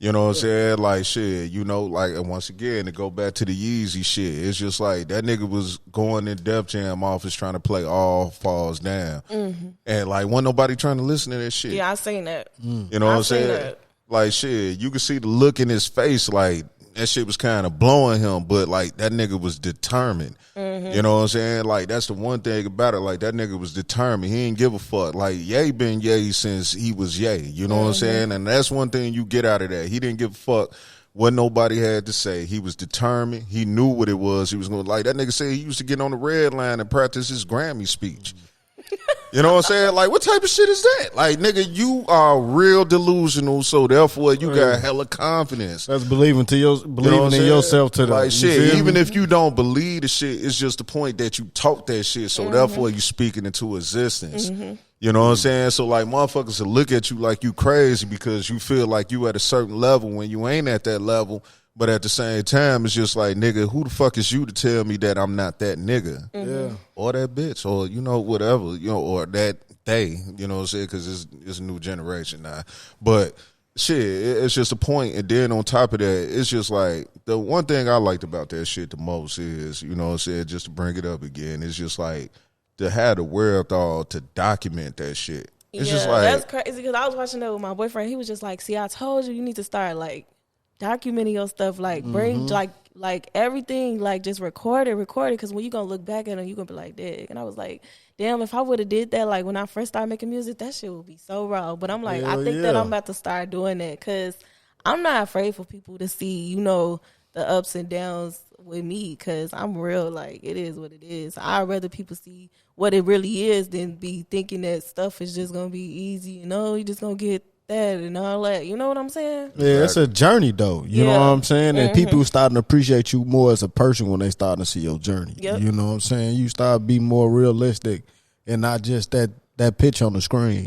You know what I'm saying? Like shit, you know, like, and once again, to go back to the Yeezy shit, it's just like that nigga was going in Def Jam office trying to play All Falls Down. And like, wasn't nobody trying to listen to that shit. Yeah, I seen that. You know what I'm saying? That. Like shit, you could see the look in his face, like that shit was kind of blowing him, but like that nigga was determined. You know what I'm saying? Like that's the one thing about it. Like that nigga was determined. He ain't give a fuck. Like Ye been Ye since he was Ye. You know what I'm saying? And that's one thing you get out of that. He didn't give a fuck what nobody had to say. He was determined. He knew what it was. He was going to, like that nigga said he used to get on the red line and practice his Grammy speech. You know what I'm saying? Like, what type of shit is that? Like, nigga, you are real delusional, so therefore you got hella confidence. That's believing in yourself to the like shit. Even if you don't believe the shit, it's just the point that you talk that shit, so therefore you speaking into existence. You know what I'm saying? So like motherfuckers will look at you like you crazy because you feel like you at a certain level when you ain't at that level. But at the same time, it's just like, nigga, who the fuck is you to tell me that I'm not that nigga? Yeah. Or that bitch, or, you know, whatever, you know, or that they, you know what I'm saying? Because it's a new generation now. But shit, it's just a point. And then on top of that, it's just like, the one thing I liked about that shit the most is, you know what I'm saying, just to bring it up again, it's just like, to have the wherewithal to document that shit. It's just like, that's crazy, because I was watching that with my boyfriend. He was just like, see, I told you need to start, like, documenting your stuff, like bring like everything, like just record it, because when you gonna look back at it, you gonna be like, "Dig." And I was like, damn, if I would have did that, like when I first started making music, that shit would be so raw. But I'm like, I think that I'm about to start doing that, because I'm not afraid for people to see, you know, the ups and downs with me, because I'm real. Like, it is what it is. I'd rather people see what it really is than be thinking that stuff is just gonna be easy. You know, you just gonna get that and all that, you know what I'm saying? Yeah, it's a journey though. You know what I'm saying? And people starting to appreciate you more as a person when they starting to see your journey. You know what I'm saying? You start being more realistic and not just that pitch on the screen.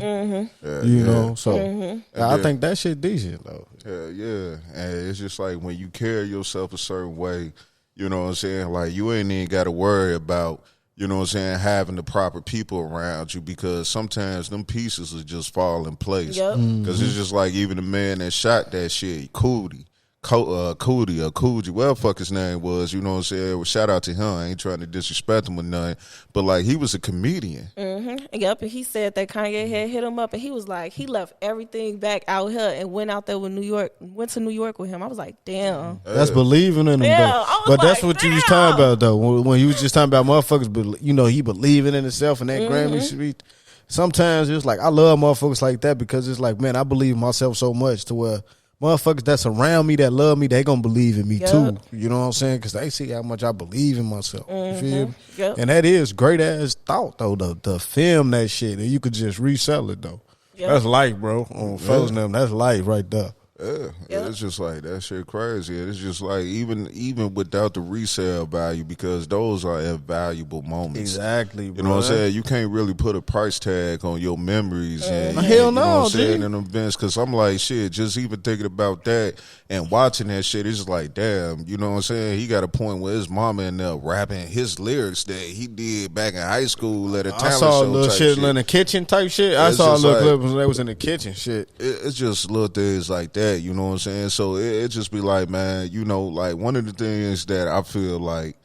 You know, so I think that shit decent though. Yeah. And it's just like when you carry yourself a certain way, you know what I'm saying? Like you ain't even got to worry about, you know what I'm saying, having the proper people around you, because sometimes them pieces will just fall in place. Because it's just like even the man that shot that shit, Cootie, Coogee, whatever the fuck his name was, you know what I'm saying? Well, shout out to him. I ain't trying to disrespect him or nothing, but like he was a comedian. Yep, and he said that Kanye had hit him up, and he was like, he left everything back out here and went out there with went to New York with him. I was like, damn. That's believing in him, though. But that's what you was talking about, though. When you was just talking about motherfuckers, you know, he believing in himself and that Grammy speech. Sometimes it's like, I love motherfuckers like that, because it's like, man, I believe in myself so much to where motherfuckers that's around me, that love me, they gonna believe in me too. You know what I'm saying? Because they see how much I believe in myself. You feel me? And that is great ass thought though, to film that shit and you could just resell it though. That's life, bro. On folks them, that's life right there. Yeah, Yep. it's just like that shit crazy. It's just like even without the resale value, because those are invaluable moments. Exactly, You know what I'm saying? You can't really put a price tag on your memories and Hell you know no, what I'm saying, G. in events. Because I'm like, shit, just even thinking about that and watching that shit, it's just like, damn, you know what I'm saying? He got a point where his mama in there rapping his lyrics that he did back in high school at a talent I saw a show little type shit shit. in the kitchen type shit. I It's saw a just little like- clip when they was in the kitchen shit. It's just little things like that, you know what I'm saying? So it just be like, man, you know, like one of the things that I feel like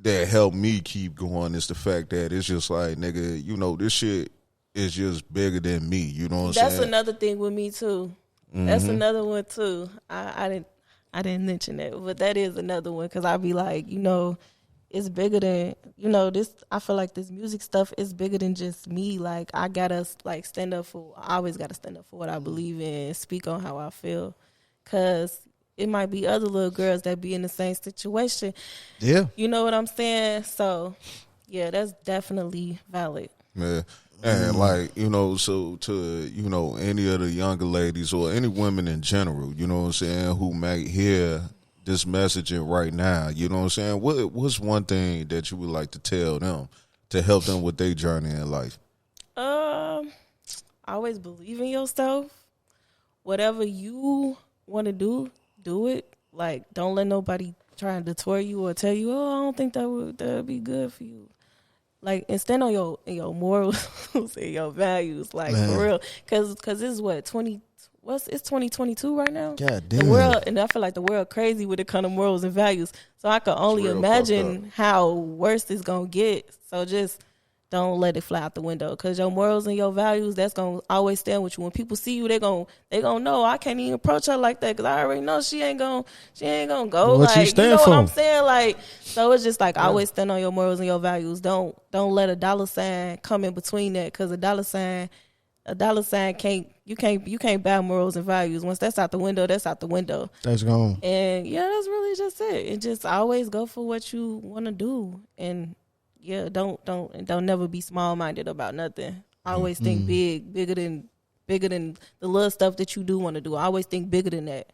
that helped me keep going is the fact that it's just like, nigga, you know, this shit is just bigger than me, you know what I'm That's saying? another thing with me too. That's another one too. I didn't mention that, but that is another one because I be like, you know, it's bigger than, you know, this. I feel like this music stuff is bigger than just me. Like I gotta like stand up for. I always gotta stand up for what I believe in, and speak on how I feel, cause it might be other little girls that be in the same situation. Yeah. You know what I'm saying? So, yeah, that's definitely valid. Yeah. And like, you know, so to, you know, any of the younger ladies or any women in general, you know what I'm saying, who might hear this messaging right now, you know what I'm saying? What's one thing that you would like to tell them to help them with their journey in life? Always believe in yourself. Whatever you want to do it. Like, don't let nobody try and detour you or tell you, oh, I don't think that'd be good for you. Like, and stand on your morals and your values, like, for real. Cause it's what, it's 2022 right now? God The damn. world, and I feel like the world crazy with the kind of morals and values. So I can only real imagine how worse it's gonna get. So just don't let it fly out the window, because your morals and your values, that's gonna always stand with you. When people see you, they gonna know, I can't even approach her like that, because I already know she ain't gonna go. What you like, stand you know for? what I'm saying? Like, so it's just like, always stand on your morals and your values. Don't let a dollar sign come in between that, because a dollar sign can't buy morals and values. Once that's out the window, that's out the window. That's gone. And yeah, that's really just it. And just always go for what you want to do. And yeah, don't never be small minded about nothing. Always think bigger than the little stuff that you do want to do. Always think bigger than that.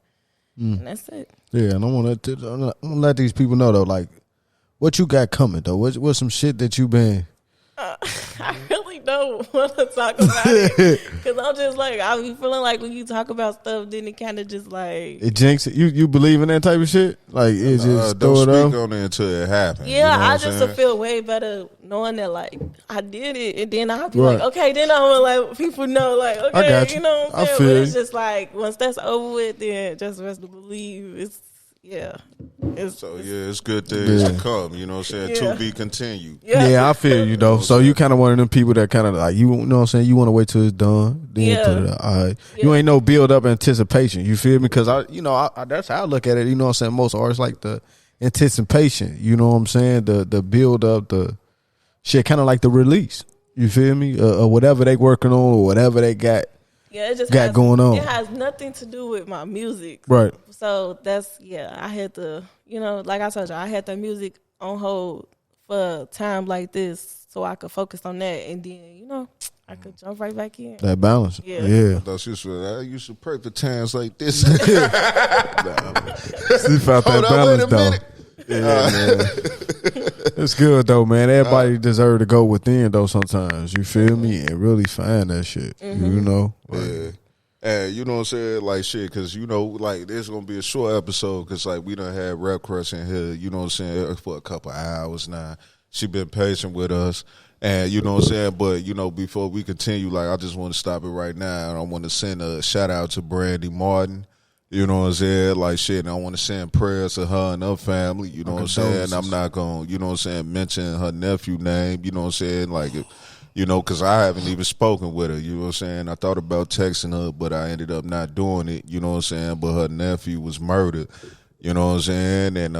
And that's it. Yeah, and I'm gonna let these people know though, like, what you got coming though. What's some shit that you been? I really don't want to talk about it, because I'm just like, I be feeling like when you talk about stuff, then it kind of just like, It jinx it. You believe in that type of shit? Like, it just Don't throw it speak up. on it until it happens. yeah, you know what I I'm just saying? feel way better knowing that, like, I did it, and then I'll be Right. like, okay, then I want to let people know, like, okay, I got you. you know what I I'm saying? feel But it's you. just like, once that's over with, then just rest to believe. It's, yeah. So yeah, it's good things Yeah. to come, you know what I'm saying? Yeah. To be continued. Yeah, I feel you though. So you kind of one of them people that kind of like, you know what I'm saying, you want to wait till it's done, then Yeah. put it out. All right. You ain't no build up anticipation. You feel me? Because I that's how I look at it. You know what I'm saying? Most artists like the anticipation. You know what I'm saying? The build up, the shit, kind of like the release. You feel me? Or whatever they working on, or whatever they got. Yeah, it just got going on. It has nothing to do with my music. Right. So that's, yeah, I had to, you know, like I told you, I had that music on hold for a time like this so I could focus on that, and then, you know, I could jump right back in. That balance. Yeah. Yeah. I thought you should pray for times like this. See about that Hold on, wait balance a though. minute. Yeah, man. It's good though, man. Everybody deserve to go within though sometimes. You feel me? And really find that shit. You know? Yeah. And you know what I'm saying? Like, shit, because, you know, like, there's going to be a short episode because, like, we done had RapCrush in here, you know what I'm saying, for a couple hours now. She been patient with us. And, you know what I'm saying? But, you know, before we continue, like, I just want to stop it right now. And I want to send a shout-out to Brandy Martin. You know what I'm saying? Like, shit, and I want to send prayers to her and her family. You know what I'm saying? I'm not going to, you know what I'm saying, mention her nephew name. You know what I'm saying? Like, you know, because I haven't even spoken with her. You know what I'm saying? I thought about texting her, but I ended up not doing it. You know what I'm saying? But her nephew was murdered. You know what I'm saying? And,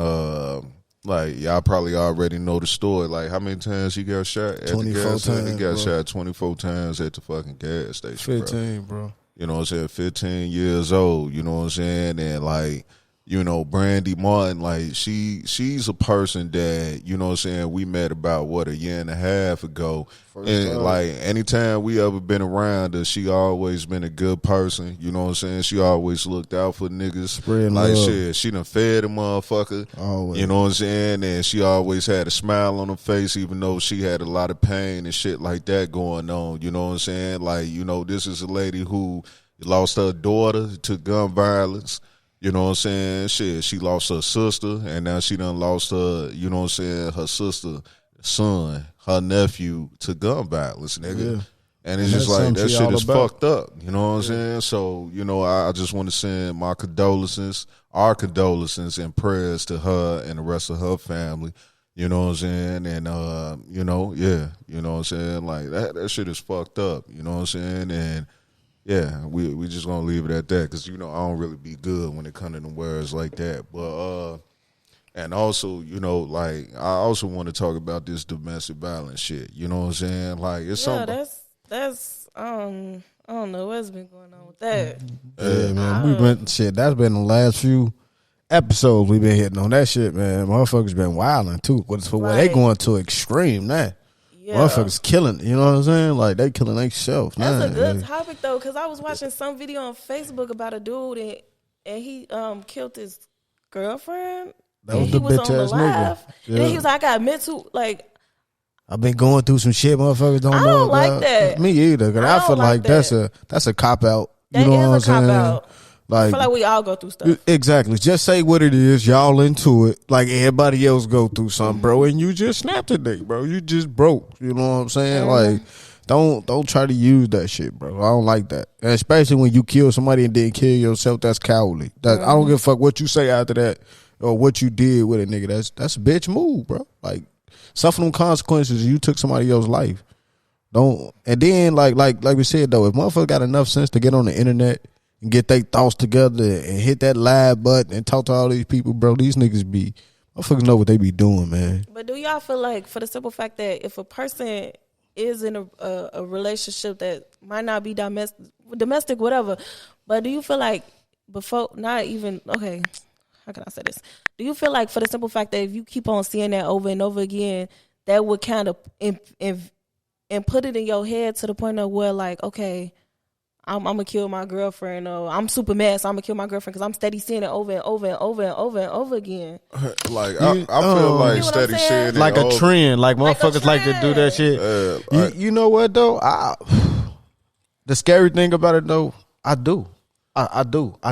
like, y'all probably already know the story. Like, how many times he got shot at the 24 gas station? He times, got bro. shot 24 times at the fucking gas station, bro. 15, bro. You know what I'm saying? 15 years old, you know what I'm saying? And, like, you know, Brandy Martin, like she's a person that, you know what I'm saying, we met about a year and a half ago. And like anytime we ever been around her, she always been a good person. You know what I'm saying? She always looked out for niggas. Spreading like love. shit, she done fed a motherfucker. Always. You know what I'm saying? And she always had a smile on her face, even though she had a lot of pain and shit like that going on. You know what I'm saying? Like, you know, this is a lady who lost her daughter to gun violence. You know what I'm saying? Shit, she lost her sister, and now she done lost her, you know what I'm saying, her sister, son, her nephew to gun violence, nigga. Yeah. And it's just like, that shit is fucked up. You know what I'm saying? So, you know, I just want to send my condolences, our condolences and prayers to her and the rest of her family. You know what I'm saying? And, you know, yeah, you know what I'm saying? Like, that shit is fucked up. You know what I'm saying? And, yeah, we just gonna leave it at that because, you know, I don't really be good when it comes to them words like that. But and also, you know, like I also want to talk about this domestic violence shit. You know what I'm saying? Like it's something. That's I don't know what's been going on with that. Yeah, man, we been shit. That's been the last few episodes we've been hitting on that shit, man. Motherfuckers been wilding too. But for what they going to extreme now. Yeah. Motherfuckers killing, you know what I'm saying? Like, they killing themselves. That's a good topic, though, because I was watching some video on Facebook about a dude, and he killed his girlfriend. That was the bitch-ass nigga. Yeah. And he was like, I got mental, like... I've been going through some shit motherfuckers don't know about. I don't like that. Me either, because I feel like that's a cop-out. You know what I'm saying? Cop-out. Like, I feel like we all go through stuff. Exactly. Just say what it is. Y'all into it. Like everybody else go through something, bro. And you just snapped today, bro. You just broke. You know what I'm saying? Like, don't try to use that shit, bro. I don't like that. And especially when you kill somebody and then kill yourself, that's cowardly. I don't give a fuck what you say after that or what you did with a nigga. That's a bitch move, bro. Like, suffer them consequences. You took somebody else's life. Don't. And then, like we said, though, if motherfuckers got enough sense to get on the internet and get their thoughts together and hit that live button and talk to all these people, bro, these niggas motherfuckers know what they be doing, man. But do y'all feel like, for the simple fact that if a person is in a relationship that might not be domestic, whatever, but do you feel like before, not even, okay, how can I say this? Do you feel like for the simple fact that if you keep on seeing that over and over again, that would kind of and put it in your head to the point of where, like, okay, I'm gonna kill my girlfriend, or I'm super mad, so I'm gonna kill my girlfriend because I'm steady seeing it over and over and over and over and over again. Like I feel like steady seeing it like a trend, like motherfuckers like to do that shit. You know what though? The scary thing about it though, I do. I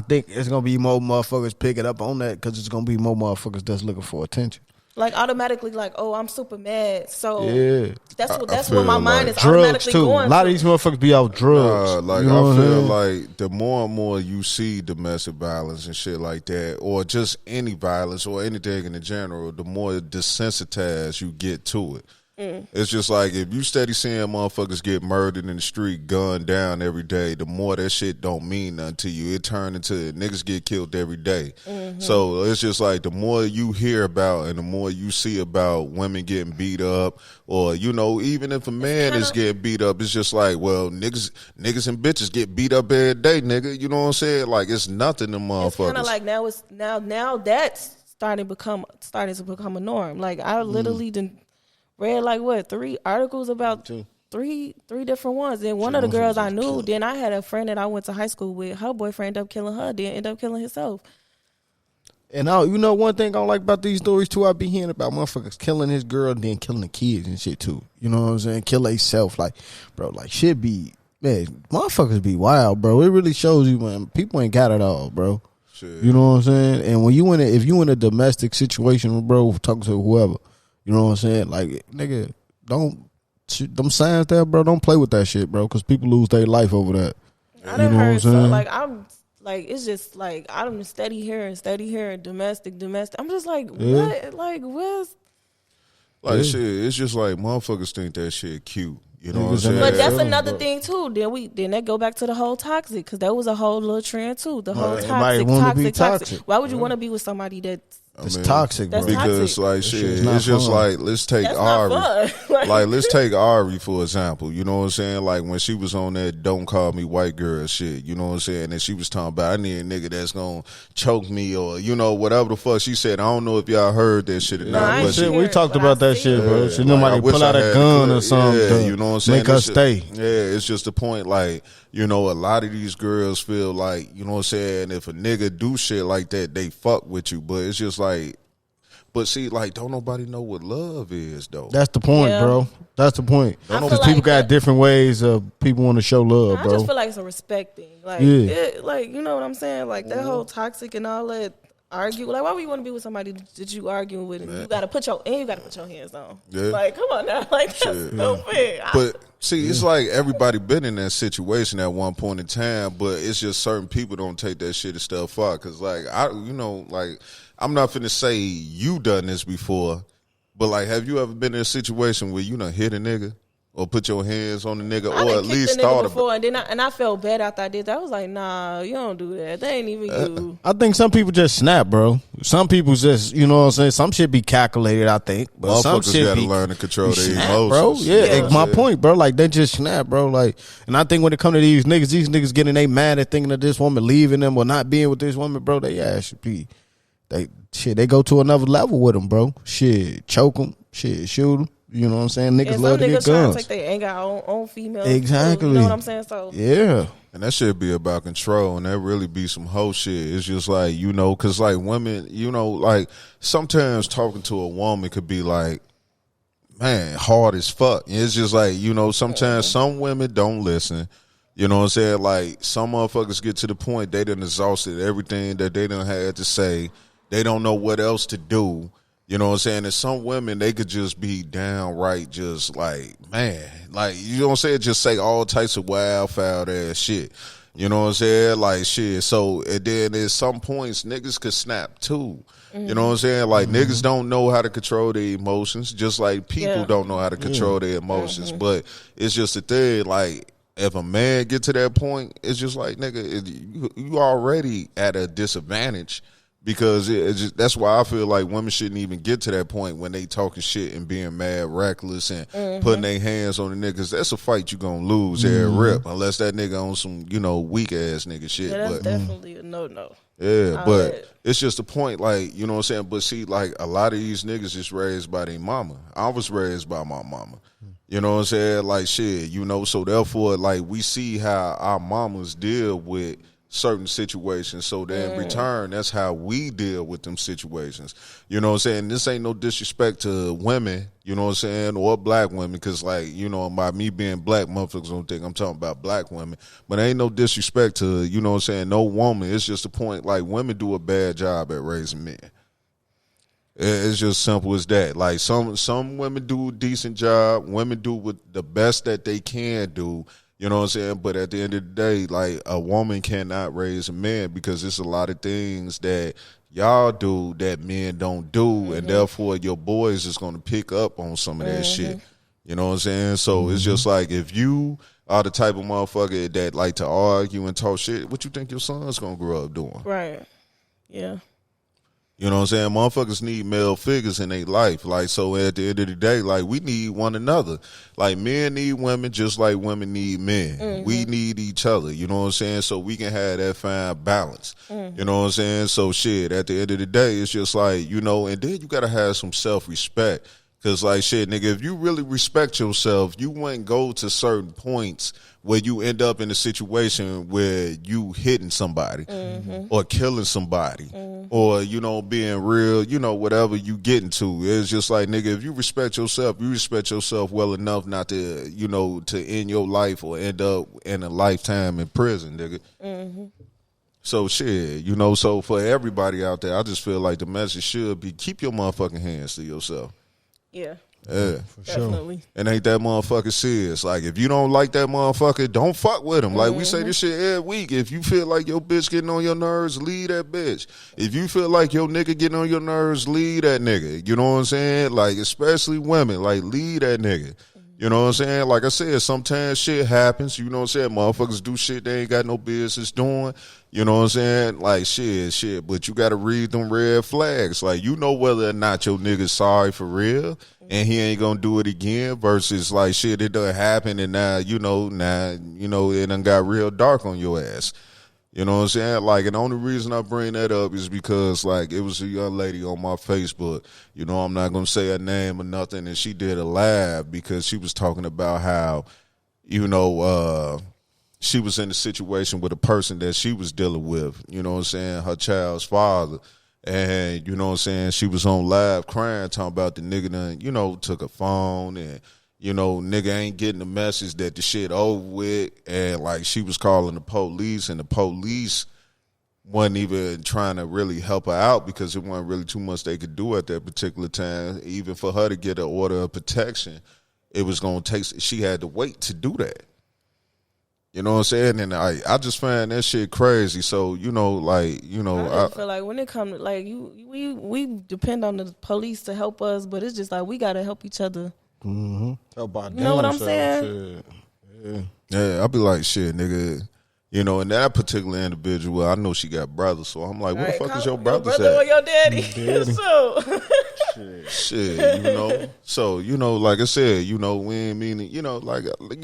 think it's gonna be more motherfuckers picking up on that because it's gonna be more motherfuckers that's looking for attention. Like automatically, like, oh, I'm super mad. So yeah, that's what my mind is drugs automatically too. going. A lot of these motherfuckers be off drugs. Like, you know I feel like the more and more you see domestic violence and shit like that, or just any violence or anything in the general, the more desensitized you get to it. It's just like if you steady seeing motherfuckers get murdered in the street, gunned down every day, the more that shit don't mean nothing to you. It turn into niggas get killed every day. So it's just like the more you hear about and the more you see about women getting beat up, or, you know, even if a man is getting beat up, it's just like, well, niggas and bitches get beat up every day, nigga. You know what I'm saying? Like, it's nothing to motherfuckers. It's kind of like now that's starting to become a norm. Like, I literally didn't read like what 3 articles about three different ones. And one of the girls I knew, then I had a friend that I went to high school with. Her boyfriend ended up killing her, then ended up killing himself. And you know one thing I don't like about these stories too, I be hearing about motherfuckers killing his girl and then killing the kids and shit too. You know what I'm saying? Kill themselves, like, bro, like shit be, man, motherfuckers be wild, bro. It really shows you when people ain't got it all, bro. Shit. You know what I'm saying? And when if you in a domestic situation, bro, talking to whoever, you know what I'm saying? Like, nigga, them signs there, bro, don't play with that shit, bro, because people lose their life over that. I done heard so, like, I'm, like, it's just, like, I'm steady hearing domestic. I'm just like, what? Like, what's... Like, shit, it's just like motherfuckers think that shit cute. You know what I'm saying? But that's another thing, too. Then that go back to the whole toxic, because that was a whole little trend, too. The whole toxic. Why would you want to be with somebody that's It's toxic, bro. Because toxic. like shit, it's just fun. like let's take That's Ari. not fun. Like let's take Ari for example. You know what I'm saying? Like when she was on that "Don't Call Me White Girl" shit. You know what I'm saying? And she was talking about I need a nigga that's gonna choke me or whatever the fuck she said. I don't know if y'all heard that shit or not. I ain't But hear we it, talked but about I that see shit, it. bro. Should like, nobody I wish pull I out a had gun the or something? Yeah, to you know what I'm saying? Make us stay. Yeah, it's just the point. Like a lot of these girls feel like you know what I'm saying. If a nigga do shit like that, they fuck with you. But it's just like. But see, like, don't nobody know what love is, though. That's the point, Yeah. bro. That's the point. I feel Because like people got that- different ways of people want to show love, I bro. just feel like it's a respect thing. Like, Yeah. like you know what I'm saying? Like that whole toxic and all that argue. Like, why would you want to be with somebody that you arguing with? And you gotta put your hands on. Yeah. Like, come on now. Like that's stupid. But see, it's like everybody been in that situation at one point in time, but it's just certain people don't take that shit and stuff out. Cause like I'm not finna say you done this before, but like, have you ever been in a situation where you done hit a nigga or put your hands on the nigga I or done at kicked least a nigga thought before, about? and then I felt bad after I did that. I was like, nah, you don't do that. That ain't even you. I think some people just snap, bro. Some people just, you know what I'm saying? Some shit be calculated, I think. But some Motherfuckers shit gotta be learn to control their snap, emotions, bro. Yeah, Yeah. it's my point, bro. Like, they just snap, bro. Like, and I think when it come to these niggas getting they mad at thinking of this woman leaving them or not being with this woman, bro, they ass be, they go to another level with them, bro. Shit, choke them, shit, shoot them. You know what I'm saying? Niggas And love some to get niggas trying guns. to take their anger on females. Exactly. You know what I'm saying? So Yeah. And that should be about control, and that really be some hoe shit. It's just like, because like women, like sometimes talking to a woman could be like, man, hard as fuck. And it's just like, sometimes some women don't listen. You know what I'm saying? Like some motherfuckers get to the point they done exhausted everything that they done had to say. They don't know what else to do. You know what I'm saying? And some women, they could just be downright just like, man, like, you know what I'm saying? Just say all types of wild, foul ass shit. You know what I'm saying? Like, shit. So, and then at some points, niggas could snap too. You know what I'm saying? Like, niggas don't know how to control their emotions, just like people don't know how to control their emotions. But it's just a thing, like, if a man get to that point, it's just like, nigga, you already at a disadvantage. Because that's why I feel like women shouldn't even get to that point when they talking shit and being mad, reckless, and putting their hands on the niggas. That's a fight you gonna lose every rip, unless that nigga on some weak ass nigga shit. yeah, that's but definitely a no. yeah, but it's just a point, like, you know what I'm saying. But see, like, a lot of these niggas is raised by their mama. I was raised by my mama. You know what I'm saying? Like, shit, so therefore, like, we see how our mamas deal with certain situations, so then in return, that's how we deal with them situations. You know what I'm saying? This ain't no disrespect to women, you know what I'm saying, or black women, because, like, by me being black, motherfuckers don't think I'm talking about black women, but ain't no disrespect to, you know what I'm saying, no woman. It's just a point, like, women do a bad job at raising men. It's just simple as that. Like, some women do a decent job, women do with the best that they can do. You know what I'm saying? But at the end of the day, like, a woman cannot raise a man because there's a lot of things that y'all do that men don't do, and therefore your boys is going to pick up on some of that shit. You know what I'm saying? So it's just like, if you are the type of motherfucker that like to argue and talk shit, what you think your son's going to grow up doing? Right. Yeah. You know what I'm saying? Motherfuckers need male figures in their life. Like, so at the end of the day, like, we need one another. Like, men need women just like women need men. We need each other. You know what I'm saying? So we can have that fine balance. You know what I'm saying? So shit, at the end of the day, it's just like, and then you got to have some self-respect. Because, like, shit, nigga, if you really respect yourself, you wouldn't go to certain points where you end up in a situation where you hitting somebody or killing somebody or, being real, whatever you get into. It's just like, nigga, if you respect yourself well enough not to, to end your life or end up in a lifetime in prison, nigga. So shit, so for everybody out there, I just feel like the message should be, keep your motherfucking hands to yourself. Yeah. Yeah, For Definitely. sure. And ain't that motherfucker serious? Like, if you don't like that motherfucker, don't fuck with him. Like, we say this shit every week. If you feel like your bitch getting on your nerves, leave that bitch. If you feel like your nigga getting on your nerves, leave that nigga. You know what I'm saying? Like, especially women, like, leave that nigga. You know what I'm saying? Like I said, sometimes shit happens. You know what I'm saying? Motherfuckers do shit they ain't got no business doing. You know what I'm saying? Like, shit. But you got to read them red flags. Like, you know whether or not your nigga's sorry for real and he ain't going to do it again versus, like, shit, it done happen and now, it done got real dark on your ass. You know what I'm saying? Like, and the only reason I bring that up is because, like, it was a young lady on my Facebook. You know, I'm not going to say her name or nothing. And she did a live because she was talking about how, she was in a situation with a person that she was dealing with. You know what I'm saying? Her child's father. And, you know what I'm saying? She was on live crying, talking about the nigga done, took a phone and, nigga ain't getting the message that the shit over with. And, like, she was calling the police, and the police wasn't even trying to really help her out because it wasn't really too much they could do at that particular time. Even for her to get an order of protection, it was going to take, she had to wait to do that. You know what I'm saying? And I just find that shit crazy. So, I feel like when it comes to, like, we depend on the police to help us, but it's just like we got to help each other. Mm-hmm. Help our you know what I'm saying? Yeah, I'll be like, shit, nigga. And that particular individual, I know she got brothers, so I'm like, where the fuck is your brothers brother at? or your daddy? So. Shit. So, like I said, we ain't mean it,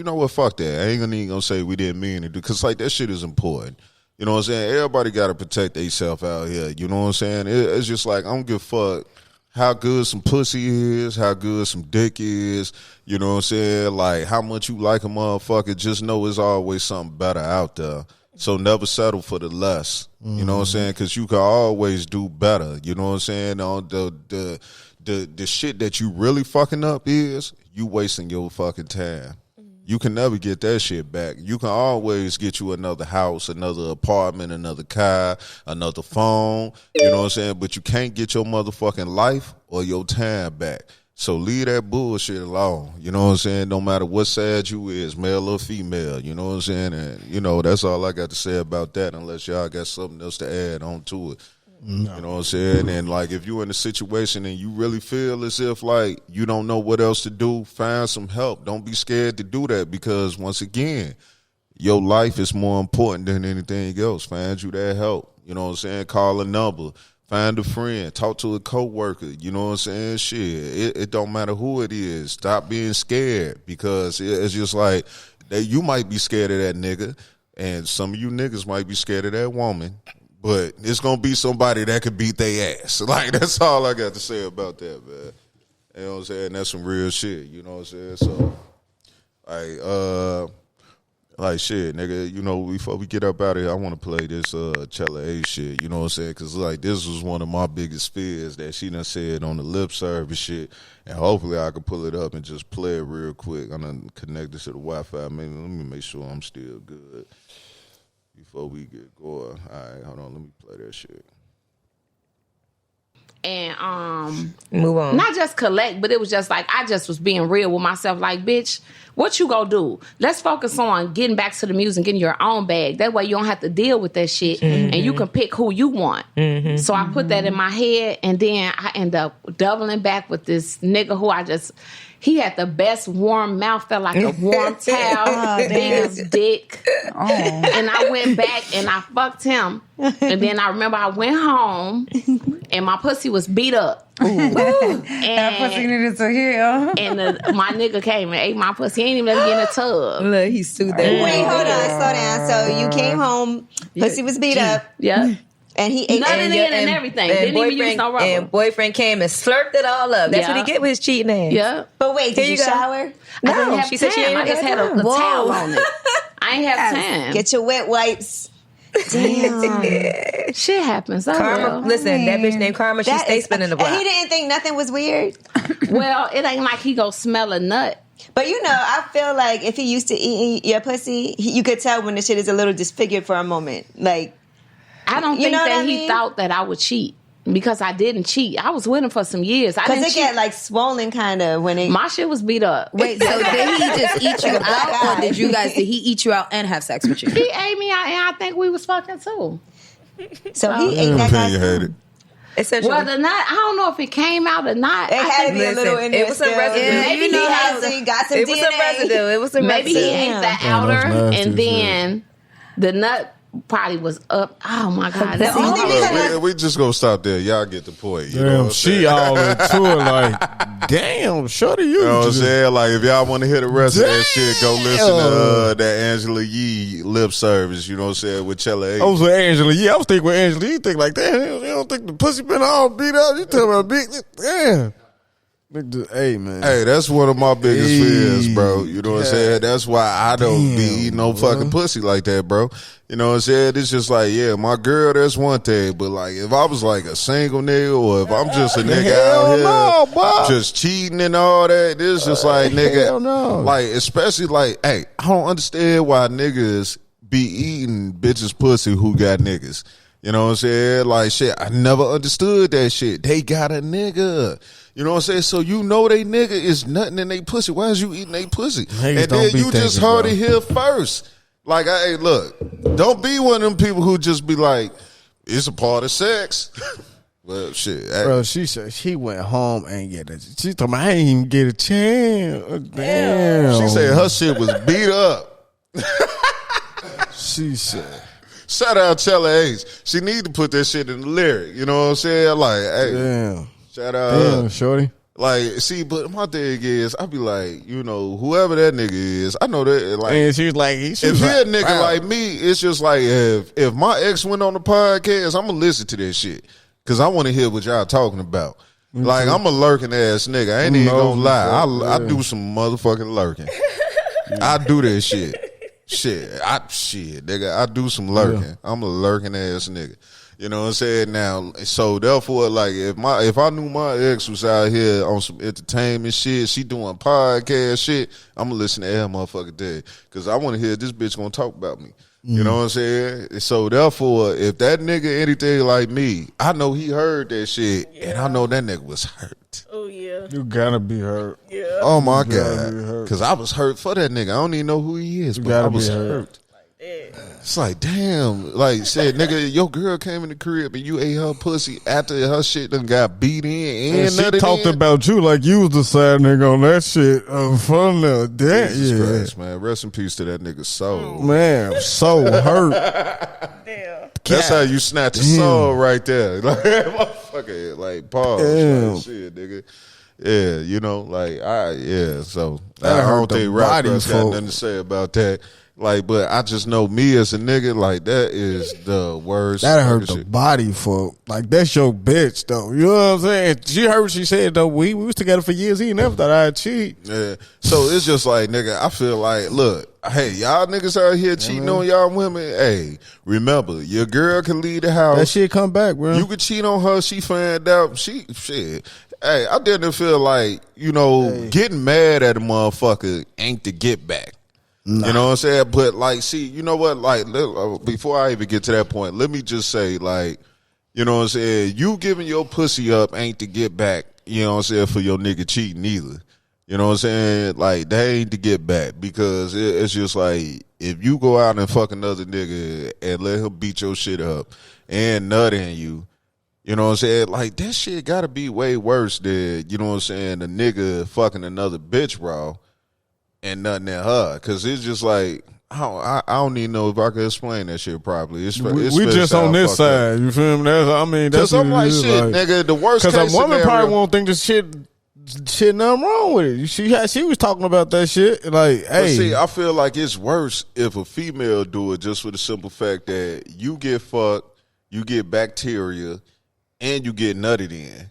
what, fuck that. I ain't even gonna say we didn't mean it, because, like, that shit is important. You know what I'm saying? Everybody got to protect themselves out here. You know what I'm saying? It's just like, I don't give a fuck how good some pussy is, how good some dick is, you know what I'm saying? Like, how much you like a motherfucker, just know there's always something better out there. So never settle for the less, you know what I'm saying? Because you can always do better, you know what I'm saying? The shit that you really fucking up is you wasting your fucking time. You can never get that shit back. You can always get you another house, another apartment, another car, another phone. You know what I'm saying? But you can't get your motherfucking life or your time back. So leave that bullshit alone. You know what I'm saying? No matter what side you is, male or female. You know what I'm saying? And, that's all I got to say about that, unless y'all got something else to add on to it. No. You know what I'm saying? And, like, if you're in a situation and you really feel as if, like, you don't know what else to do, find some help. Don't be scared to do that, because, once again, your life is more important than anything else. Find you that help. You know what I'm saying? Call a number. Find a friend. Talk to a coworker. You know what I'm saying? Shit. It don't matter who it is. Stop being scared, because it's just like, you might be scared of that nigga, and some of you niggas might be scared of that woman. But it's going to be somebody that could beat their ass. Like, that's all I got to say about that, man. You know what I'm saying? That's some real shit. You know what I'm saying? So, like, shit, nigga, before we get up out of here, I want to play this Chella A shit. You know what I'm saying? Because, like, this was one of my biggest fears that she done said on the lip service shit. And hopefully I can pull it up and just play it real quick. I'm going to connect this to the Wi-Fi. Maybe let me make sure I'm still good before we get going. All right, hold on. Let me play that shit. And move on. Not just collect, but it was just like, I just was being real with myself. Like, bitch, what you gonna do? Let's focus on getting back to the music, getting your own bag. That way you don't have to deal with that shit, and you can pick who you want. So I put that in my head, and then I end up doubling back with this nigga who he had the best warm mouth, felt like a warm towel, biggest dick. And I went back and I fucked him. And then I remember I went home and my pussy was beat up. And that pussy needed to heal. And my nigga came and ate my pussy. He ain't even let me get in the tub. Look, he sued that. Wait, hold on, slow down. So you came home, pussy was beat up. Yeah. And he ate nothing in and everything. Didn't even use no rubber. And boyfriend came and slurped it all up. That's what he get with his cheating ass. Yeah. But wait, did you shower? No, she said she ain't just had a towel on it. I ain't have time. Get your wet wipes. Damn. Shit happens. Karma. Listen, that bitch named Karma, she stays spinning the block. And he didn't think nothing was weird? Well, it ain't like he go smell a nut. But I feel like if he used to eat your pussy, you could tell when the shit is a little disfigured for a moment. Like, I don't think that he thought that I would cheat, because I didn't cheat. I was with him for some years. Because it get like swollen kind of when it... My shit was beat up. Wait, so did he just eat you out, or did he eat you out and have sex with you? He ate me out, and I think we was fucking too. So he ate that guy too. Essentially. Well, the nut, I don't know if it came out or not. It had to be a little in there. It was some residue. Yeah, Maybe you know he how has he got some It DNA. was some residue. It was some Maybe residue. he ate the that's outer, nasty and as then the nut probably was up. Oh my God. That's only reason Look, we just gonna stop there. Y'all get the point. You know what Damn, I'm she saying? all into it like, damn, shorty, you. You know what I'm just- saying? Like, if y'all want to hear the rest of that shit, go listen to Damn. that Angela Yee lip service, you know what I'm saying, with Chella A. I was with Angela. Yeah, I was thinking with Angela. You think like, damn, you don't think the pussy been all beat up? You tell about big, damn. Hey, man. Hey, that's one of my biggest fears, bro. You know what I'm saying? That's why I don't be eating no fucking pussy like that, bro. You know what I'm saying? It's just like, yeah, my girl, that's one thing. But like, if I was like a single nigga, or if I'm just a nigga out here just cheating and all that, it's just like, nigga, hell no. like, especially like, hey, I don't understand why niggas be eating bitches pussy who got niggas. You know what I'm saying? Like, shit, I never understood that shit. They got a nigga. You know what I'm saying? So you know they nigga is nothing in they pussy. Why is you eating they pussy? Niggas And don't then be you just thinking, heard bro. it here first. Like, hey, look, don't be one of them people who just be like, it's a part of sex. Well, shit. Hey. Bro, she said she went home and get it. She told me I ain't even get a chance. Damn. She said her shit was beat up. She said. Shout out Chella Ace. She need to put that shit in the lyric. You know what I'm saying? Like, hey, Damn. shout out. Damn, shorty. Like, see, but my thing is, I be like, you know, whoever that nigga is, I know that, like, And she was like, if he a nigga like me, it's just like, if my ex went on the podcast, I'm gonna listen to that shit. Cause I want to hear what y'all talking about. Like, I'm a lurking ass nigga. I ain't even gonna lie. I do some motherfucking lurking. I do that shit. Shit, nigga, I do some lurking. Yeah. I'm a lurking ass nigga. You know what I'm saying? Now, so therefore, like, if I knew my ex was out here on some entertainment shit, she doing podcast shit, I'm gonna listen to every motherfucker day. Cause I want to hear this bitch gonna talk about me. You know what I'm saying? So therefore, if that nigga anything like me, I know he heard that shit, and I know that nigga was hurt. Oh yeah, you gotta be hurt. Yeah. Oh my God, because I was hurt for that nigga. I don't even know who he is, but I was hurt. It's like, damn, like, said, nigga, your girl came in the crib and you ate her pussy after her shit done got beat in and she talked about you like you was the side nigga on that shit. Fun little damn, Jesus Christ, man. Rest in peace to that nigga's soul. Man, I'm so hurt. Damn. That's how you snatch a soul right there. Like, motherfucker, like, pause. Like, shit, nigga. Yeah, you know, like, so I don't think RapCrush got nothing to say about that. Like, but I just know me as a nigga, like, that is the worst. That hurt the body for, like, that's your bitch, though. You know what I'm saying? She heard what she said, though. We was together for years. He never thought I'd cheat. Yeah. So it's just like, nigga, I feel like, look, hey, y'all niggas out here cheating on y'all women. Hey, remember, your girl can leave the house. That shit come back, bro. You could cheat on her. She find out. Shit. Hey, I didn't feel like, you know, getting mad at a motherfucker ain't the get back. Nah. You know what I'm saying? But, like, see, you know what? Like, before I even get to that point, let me just say, like, you know what I'm saying? You giving your pussy up ain't to get back, you know what I'm saying, for your nigga cheating either. You know what I'm saying? Like, that ain't to get back because it's just like, if you go out and fuck another nigga and let him beat your shit up and nut in you, you know what I'm saying? Like, that shit gotta be way worse than, you know what I'm saying, a nigga fucking another bitch raw. And nothing in her, because it's just like I don't even know if I can explain that shit properly. It's we just on this side, up. You feel me? That's I'm like, shit, like, nigga. The worst case because a woman scenario, probably won't think this shit nothing wrong with it. She was talking about that shit. Like, hey, but see, I feel like it's worse if a female do it just for the simple fact that you get fucked, you get bacteria, and you get nutted in.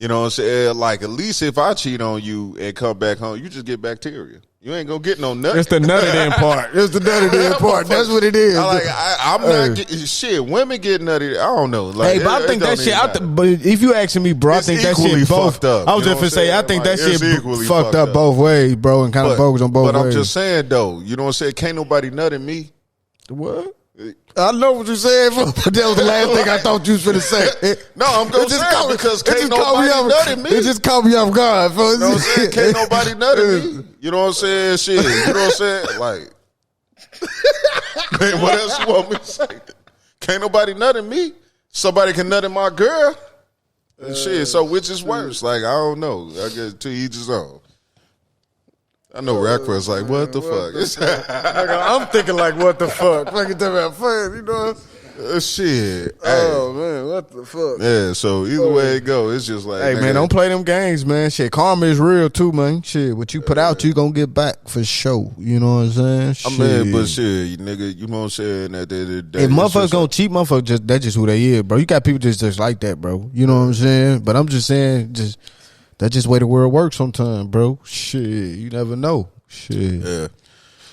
You know what I'm saying? Like, at least if I cheat on you and come back home, you just get bacteria. You ain't gonna get no nut. It's the nutted in part. It's the nutted in part. That's what it is. I'm not getting shit. Women get nutted. I don't know. Like, hey, but I think that shit. But if you asking me, bro, I think that shit both. Up, I was just gonna say, I think that shit fucked up both ways, bro, and kind of bogus on both ways. But I'm just saying though, you know what I'm saying? Can't nobody nut in me. What? I know what you're saying, but that was the last thing I thought you was finna say. No, I'm going to say it because can't nobody nut in me. It just caught me off guard. You know what I'm saying? Can't nobody nut in me. You know what I'm saying? Shit. You know what I'm saying? Like, man, what else you want me to say? Can't nobody nut in me. Somebody can nut in my girl. Shit, so which is worse? Like, I don't know. I guess to each his own. I know RapCrush like, what the fuck? I'm thinking like, what the fuck? Fucking talking about fun, you know? Shit. Oh, man, what the fuck? Yeah, so either way it go, it's just like, hey, man, don't play them games, man. Shit, karma is real too, man. Shit, what you put out, you gonna get back for sure. You know what I'm saying? Shit. I mean, but shit, nigga, you know what I'm saying? At the end of the day, if motherfuckers gonna cheat, motherfuckers, that's just who they is, bro. You got people just like that, bro. You know what I'm saying? But I'm just saying, that's just the way the world works sometimes, bro. Shit, you never know. Shit. Yeah.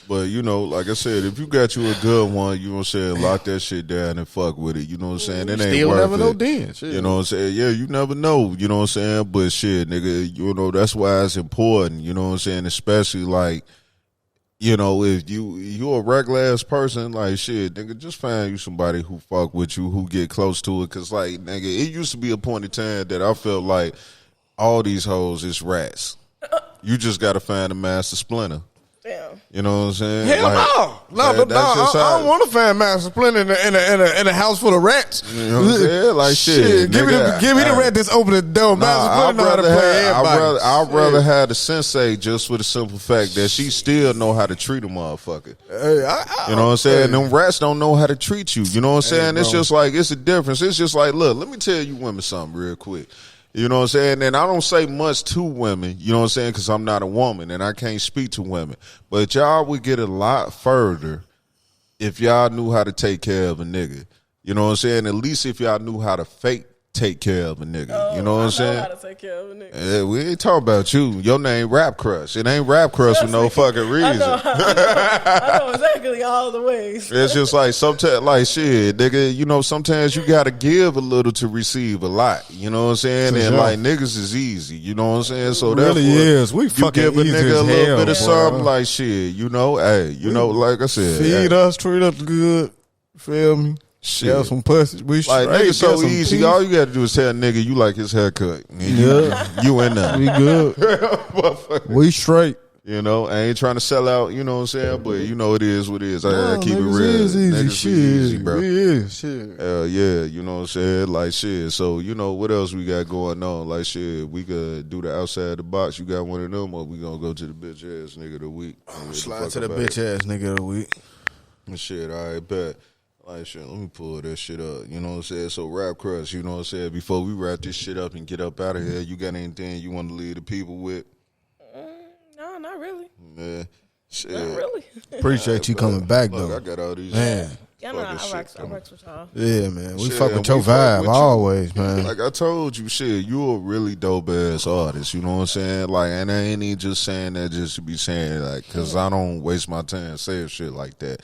But, you know, like I said, if you got you a good one, you know what I'm saying, lock that shit down and fuck with it. You know what I'm saying? It ain't Still worth never it. know then. Shit. You know what I'm saying? Yeah, you never know. You know what I'm saying? But shit, nigga, you know, that's why it's important. You know what I'm saying? Especially like, you know, if you a regular ass person, like shit, nigga, just find you somebody who fuck with you, who get close to it. Cause like, nigga, it used to be a point in time that I felt like all these hoes is rats. You just gotta find a master splinter. Damn. You know what I'm saying? Hell like, no. I don't want to find Master Splinter in a house full of rats. You know what I'm saying? Like shit. Give me the rat that's open the door. Master Splinter know how to play everybody. I'd rather have the sensei just for the simple fact that she still know how to treat a motherfucker. You know what I'm saying? Them rats don't know how to treat you. You know what I'm saying? It's just like, it's a difference. It's just like, look, let me tell you women something real quick. You know what I'm saying? And I don't say much to women, you know what I'm saying, because I'm not a woman and I can't speak to women. But y'all would get a lot further if y'all knew how to take care of a nigga. You know what I'm saying? At least if y'all knew how to fake take care of a nigga. You know what I'm saying? I know how to take care of a nigga. Yeah, we ain't talking about you. Your name RapCrush. It ain't RapCrush for no fucking reason. I know exactly all the ways. It's just like sometimes, like shit, nigga. You know, sometimes you gotta give a little to receive a lot. You know what I'm saying? And like niggas is easy. You know what I'm saying? So that really is. We fucking give a easy nigga as a little hell, bit of boy. something, like shit. You know, hey, you know, like I said, feed us, treat us good. Feel me? Shit. Got some pussy. We like straight. nigga so Got some easy. teeth. All you gotta do is tell a nigga you like his haircut. Yeah. You in there. We good. We straight. You know, I ain't trying to sell out, you know what I'm saying? But you know it is what it is. I gotta keep it niggas real. is easy. Niggas Shit. be easy, bro. We is. Shit. Yeah, you know what I'm saying? Like shit. So, you know, what else we got going on? Like shit, we could do the outside the box. You got one of them, or we gonna go to the bitch ass nigga of the week? Slide to the bitch ass nigga of the week. Shit, all right, bet. Like shit, let me pull that shit up. You know what I'm saying? So RapCrush, you know what I'm saying? Before we wrap this shit up and get up out of here, you got anything you want to leave the people with? No, not really. Yeah. Shit. Not really. Appreciate you coming back, Look, though. I got all these. Man. Yeah, no, I rocks with y'all. Yeah, man. We Shit, fuck with we your fuck vibe with you. always, man. Like I told you, shit, you a really dope ass artist. You know what I'm saying? Like, and I ain't even just saying that just to be saying like, cause I don't waste my time saying shit like that.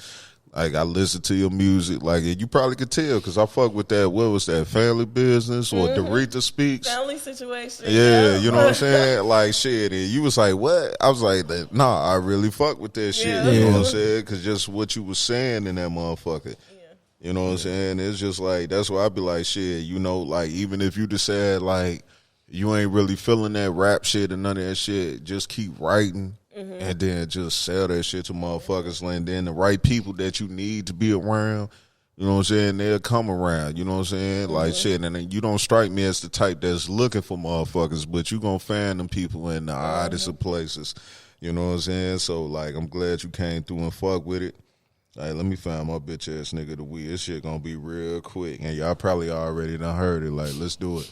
Like I listen to your music, like and you probably could tell because I fuck with that. What was that? Family Business or Doretha Speaks? Family Situation. Yeah, you know what I'm saying? Like shit, and you was like, what? I was like, nah, I really fuck with that shit. Yeah. You know what I'm saying? Because just what you was saying in that motherfucker. You know what I'm saying? It's just like, that's why I be like, shit, you know, like, even if you decide, like, you ain't really feeling that rap shit and none of that shit, just keep writing and then just sell that shit to motherfuckers. And then the right people that you need to be around, you know what I'm saying, they'll come around, you know what I'm saying? Like, shit, and then you don't strike me as the type that's looking for motherfuckers, but you gonna find them people in the oddest of places, you know what I'm saying? So, like, I'm glad you came through and fuck with it. Like, let me find my bitch ass nigga of the week. This shit gonna be real quick. And y'all probably already done heard it. Like, let's do it.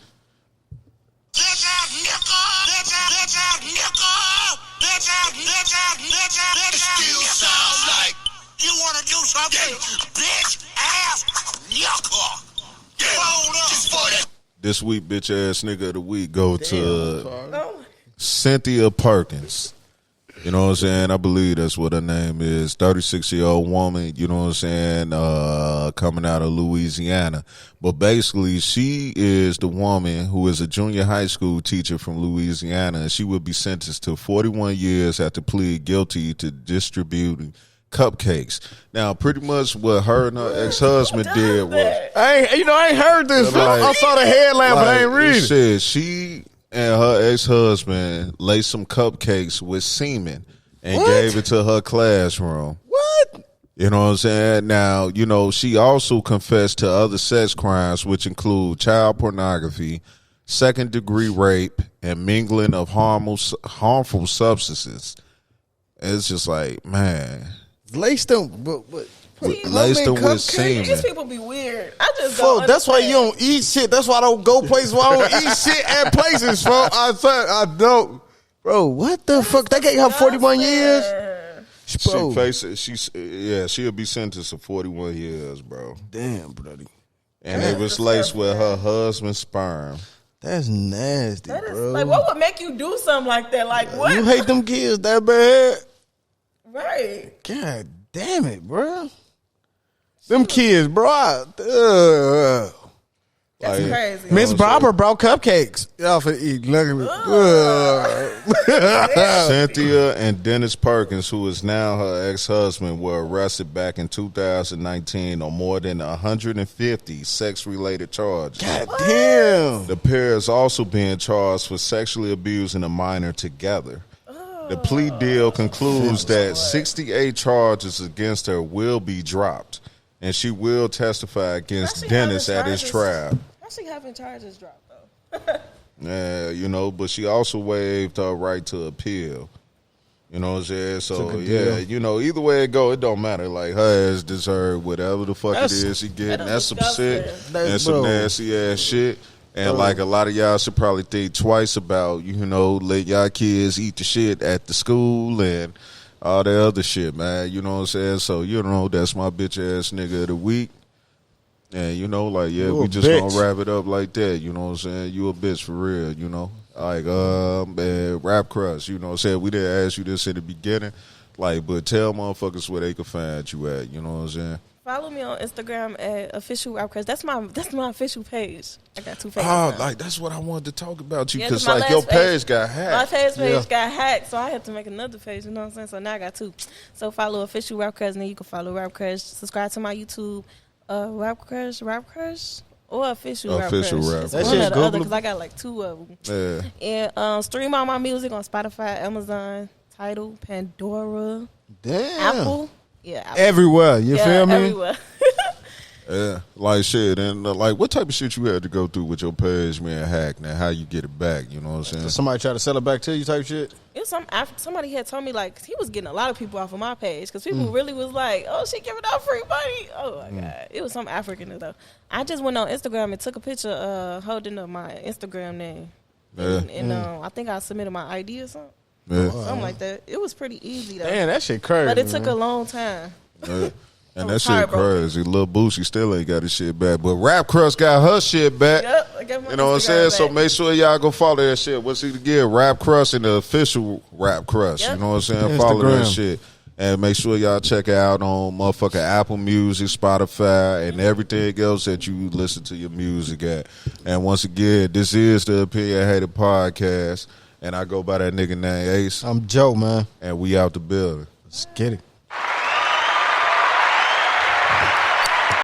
It still sounds like you wanna do something, bitch ass nigga. Just for that. This week, bitch ass nigga of the week go to Cynthia Perkins. You know what I'm saying? I believe that's what her name is. 36-year-old woman, you know what I'm saying, coming out of Louisiana. But basically, she is the woman who is a junior high school teacher from Louisiana, and she will be sentenced to 41 years after plead guilty to distributing cupcakes. Now, pretty much what her and her ex-husband did was... I ain't heard this. Like, I saw the headline, but I ain't read it. Said she and her ex-husband laced some cupcakes with semen and gave it to her classroom. What? You know what I'm saying? Now, you know, she also confessed to other sex crimes, which include child pornography, second-degree rape, and mingling of harmful substances. It's just like, man. Laced them, but laced them with semen. These people be weird. I just don't understand. That's why you don't eat shit. That's why I don't go places where I don't eat shit at places, folks. I don't. Bro, what the fuck? They gave her 41 years? Bro. She'll be sentenced to 41 years, bro. Damn, buddy. And it was laced with her husband's sperm. That's nasty, bro. Like, what would make you do something like that? Like, what? You hate them kids that bad? Right. God damn it, bro. Them kids, bro. That's crazy. Miss Barber brought cupcakes. Y'all for eat. Look at me. Cynthia and Dennis Perkins, who is now her ex-husband, were arrested back in 2019 on more than 150 sex-related charges. God damn. The pair is also being charged for sexually abusing a minor together. The plea deal concludes that 68 charges against her will be dropped, and she will testify against Dennis at his trial. How's she having charges dropped, though? Yeah, but she also waived her right to appeal. You know what I'm saying? So, yeah, either way it go, it don't matter. Like, her ass deserve whatever the fuck it is she getting. That's some shit. That's some nasty ass shit. And like a lot of y'all should probably think twice about, let y'all kids eat the shit at the school and all that other shit, man. You know what I'm saying? So, that's my bitch ass nigga of the week. And, we just gonna wrap it up like that. You know what I'm saying? You a bitch for real, Like, RapCrush, you know what I'm saying? We didn't ask you this in the beginning. Like, but tell motherfuckers where they can find you at. You know what I'm saying? Follow me on Instagram at official RapCrush. That's my official page. I got 2 pages. Oh, like that's what I wanted to talk about you because like your page got hacked. My page got hacked, so I had to make another page. You know what I'm saying? So now I got 2. So follow official RapCrush, and then you can follow RapCrush. Subscribe to my YouTube, RapCrush, or official RapCrush. That's one or the other because I got like 2 of them. Yeah. And stream all my music on Spotify, Amazon, Tidal, Pandora, Apple. Yeah, everywhere. You feel me? Everywhere. Yeah, like shit, and like what type of shit you had to go through with your page being hacked, and how you get it back? You know what I'm saying? So somebody try to sell it back to you, type shit. It was somebody had told me like he was getting a lot of people off of my page because people really was like, "Oh, she giving out free money." Oh my god, it was some African though. I just went on Instagram and took a picture holding up my Instagram name, and I think I submitted my ID or something. Yeah. Something like that. It was pretty easy though. Damn, that shit crazy. But it took a long time. And that shit crazy. Lil Boosie still ain't got his shit back. But RapCrush got her shit back. Yep, I got my you know what I'm saying? Back. So make sure y'all go follow that shit. What's it again? RapCrush and the official RapCrush. Yep. You know what I'm saying? Instagram. Follow that shit. And make sure y'all check it out on motherfucking Apple Music, Spotify, and everything else that you listen to your music at. And once again, this is the Opinion Hater Podcast. And I go by that nigga named Ace. I'm Joe, man. And we out the building. Let's get it.